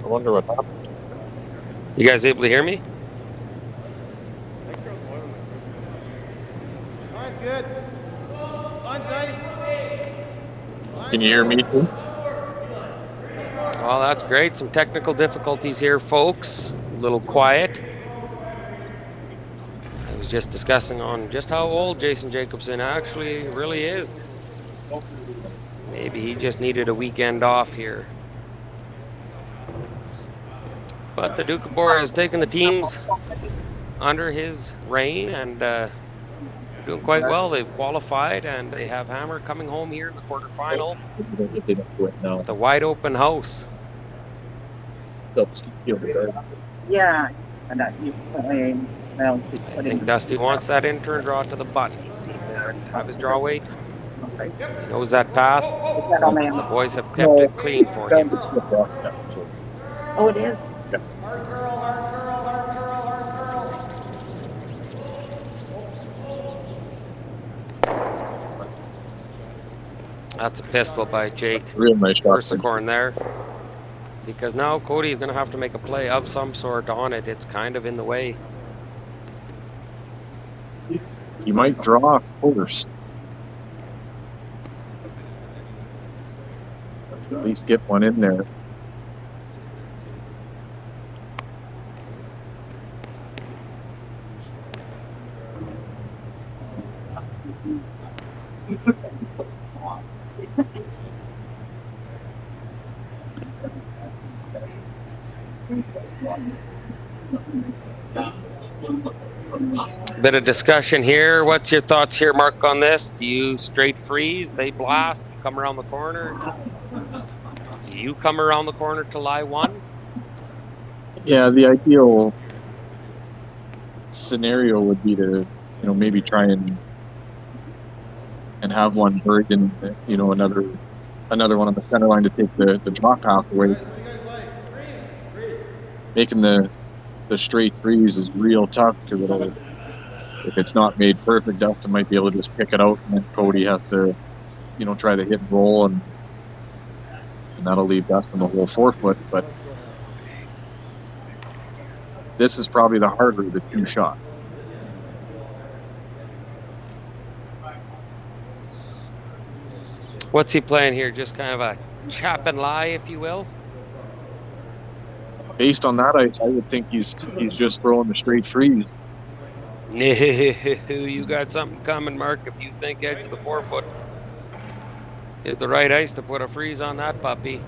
I wonder what happened. You guys able to hear me? Line's good. Line's nice. Can you hear me too? Well, that's great. Some technical difficulties here, folks. A little quiet. I was just discussing on just how old Jason Jacobson actually really is. Maybe he just needed a weekend off here. But the Duke of Bora has taken the teams under his reign and doing quite well. They've qualified and they have Hammer coming home here in the quarterfinal with a wide open house. Yeah. I think Dusty wants that in turn draw to the button. He's seen that have his draw weight. He knows that path. The boys have kept it clean for him. Oh, it is? That's a pistol by Jake. Real nice shot. Persicorn there. Because now Kody is going to have to make a play of some sort on it. It's kind of in the way. You might draw first. At least get one in there. Bit of discussion here. What's your thoughts here, Mark, on this? Do you straight freeze? They blast, you come around the corner? Do you come around the corner to lie one? Yeah, the ideal scenario would be to, maybe try and have one bird and, another one on the center line to take the drop path away. Making the straight freeze is real tough because if it's not made perfect, Dustin might be able to just pick it out, and then Kody has to, try to hit and roll, and that'll leave Dustin the whole 4 foot. But this is probably the harder of the two shots. What's he playing here? Just kind of a chap and lie, if you will? Based on that, I would think he's just throwing the straight freeze. You got something coming, Mark, if you think edge of the 4-foot is the right ice to put a freeze on that puppy.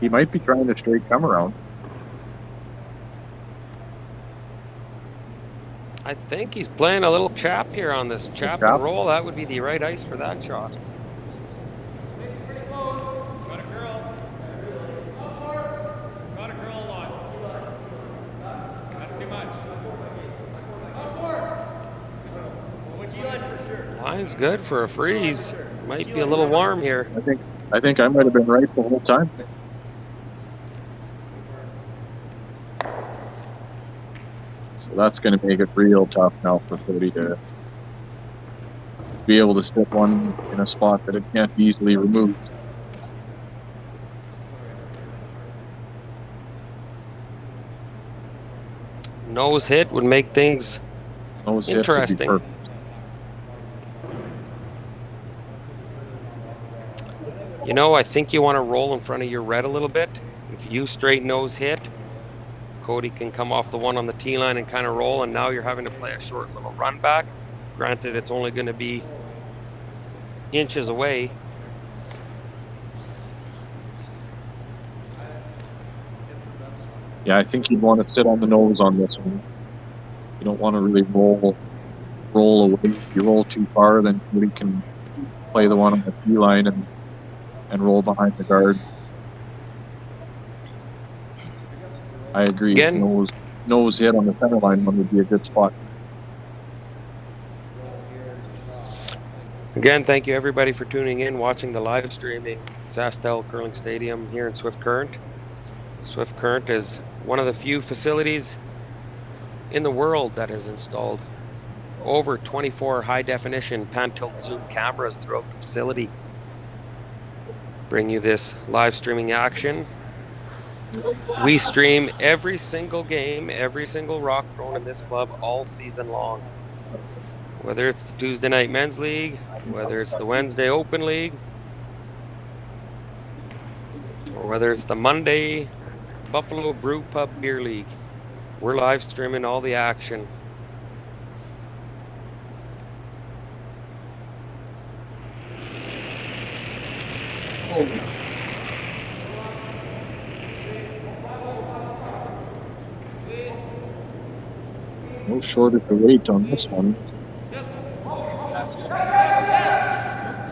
He might be trying to straight come around. I think he's playing a little chap here on this chap and roll. That would be the right ice for that shot. Line's good for a freeze. Might be a little warm here. I think I might have been right the whole time. So that's going to make it real tough now for Kody to be able to stick one in a spot that it can't be easily removed. Nose hit would make things interesting. You know, I think you want to roll in front of your red a little bit. If you straight nose hit, Kody can come off the one on the tee line and kind of roll, and now you're having to play a short little run back. Granted, it's only going to be inches away. Yeah, I think you'd want to sit on the nose on this one. You don't want to really roll away. If you roll too far, then we can play the one on the tee line and roll behind the guard. I agree. Again, nose hit on the center line one would be a good spot. Again, thank you everybody for tuning in, watching the live streaming SaskTel Curling Stadium here in Swift Current. Swift Current is one of the few facilities in the world that has installed over 24 high-definition pan-tilt zoom cameras throughout the facility. Bring you this live streaming action. We stream every single game, every single rock thrown in this club all season long. Whether it's the Tuesday Night Men's League, whether it's the Wednesday Open League, or whether it's the Monday Buffalo Brew Pub Beer League. We're live streaming all the action. No shortage of weight on this one.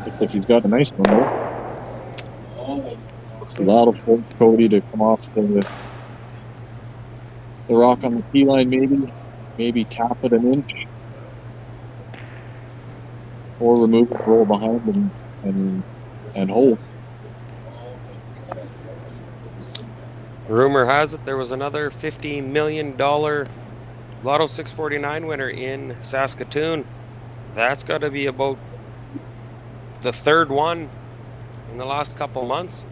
Looks like he's got a nice one though. So that'll force Kody to come off the rock on the tee line, maybe tap it an inch, or remove it, roll behind and hold. Rumor has it there was another $50 million Lotto 649 winner in Saskatoon. That's got to be about the third one in the last couple months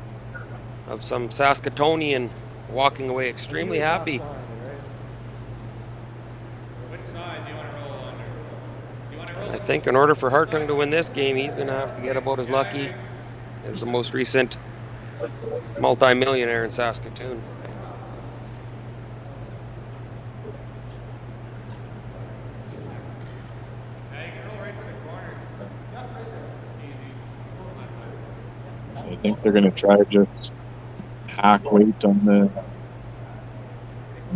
of some Saskatoonian walking away extremely happy. Which side do you want to roll under? Do you want to roll? I think in order for Hartung to win this game, he's going to have to get about as lucky as the most recent multi-millionaire in Saskatoon. So I think they're going to try to just hack weight on the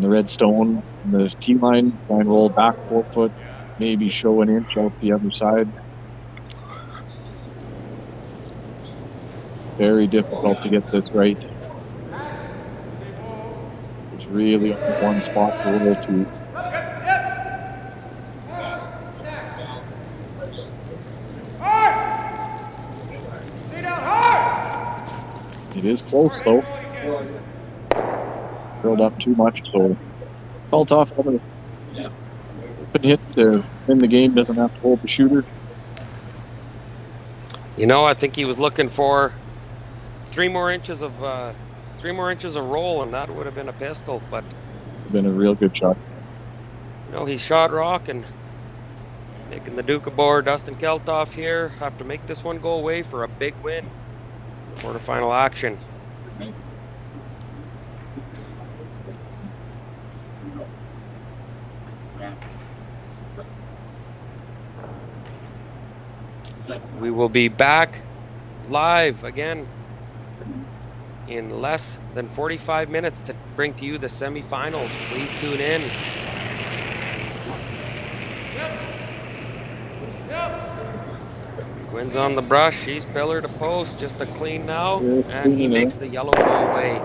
red stone, on the tee line, try and roll back 4 foot, maybe show an inch out the other side. Very difficult to get this right. There's really only one spot to roll to. It is close though. Curled up too much, so felt off. Open hit to win the game, doesn't have to hold the shooter. You know, I think he was looking for 3 more inches of roll, and that would have been a pistol. But Been a real good shot. he shot rock and making the Duke of Boer. Dustin Keltoff here have to make this one go away for a big win. Quarterfinal action. We will be back live again in less than 45 minutes to bring to you the semifinals. Please tune in. Quinn's on the brush. He's pillar to post. Just a clean now. And he makes the yellow go away.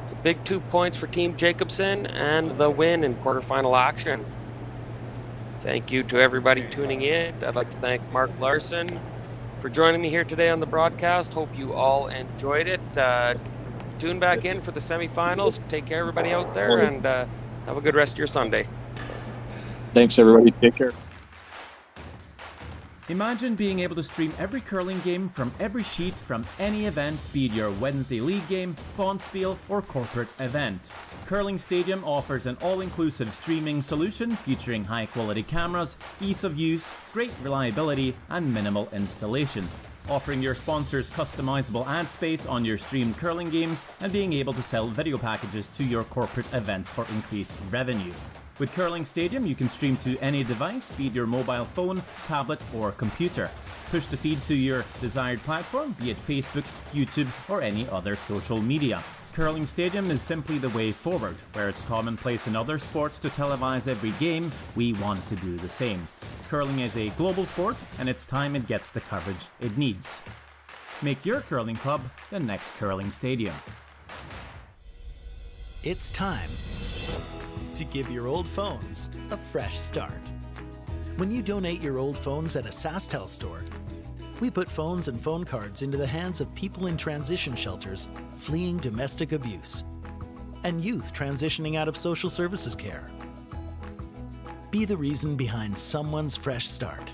It's a big 2 points for Team Jacobson and the win in quarterfinal action. Thank you to everybody tuning in. I'd like to thank Mark Larson for joining me here today on the broadcast. Hope you all enjoyed it. Tune back in for the semifinals. Take care, everybody out there, and have a good rest of your Sunday. Thanks, everybody. Take care. Imagine being able to stream every curling game from every sheet from any event, be it your Wednesday league game, bonspiel, or corporate event. Curling Stadium offers an all-inclusive streaming solution featuring high-quality cameras, ease of use, great reliability, and minimal installation. Offering your sponsors customizable ad space on your streamed curling games and being able to sell video packages to your corporate events for increased revenue. With Curling Stadium, you can stream to any device, be it your mobile phone, tablet, or computer. Push the feed to your desired platform, be it Facebook, YouTube, or any other social media. Curling Stadium is simply the way forward. Where it's commonplace in other sports to televise every game, we want to do the same. Curling is a global sport, and it's time it gets the coverage it needs. Make your curling club the next Curling Stadium. It's time to give your old phones a fresh start. When you donate your old phones at a SaskTel store, we put phones and phone cards into the hands of people in transition shelters fleeing domestic abuse and youth transitioning out of social services care. Be the reason behind someone's fresh start.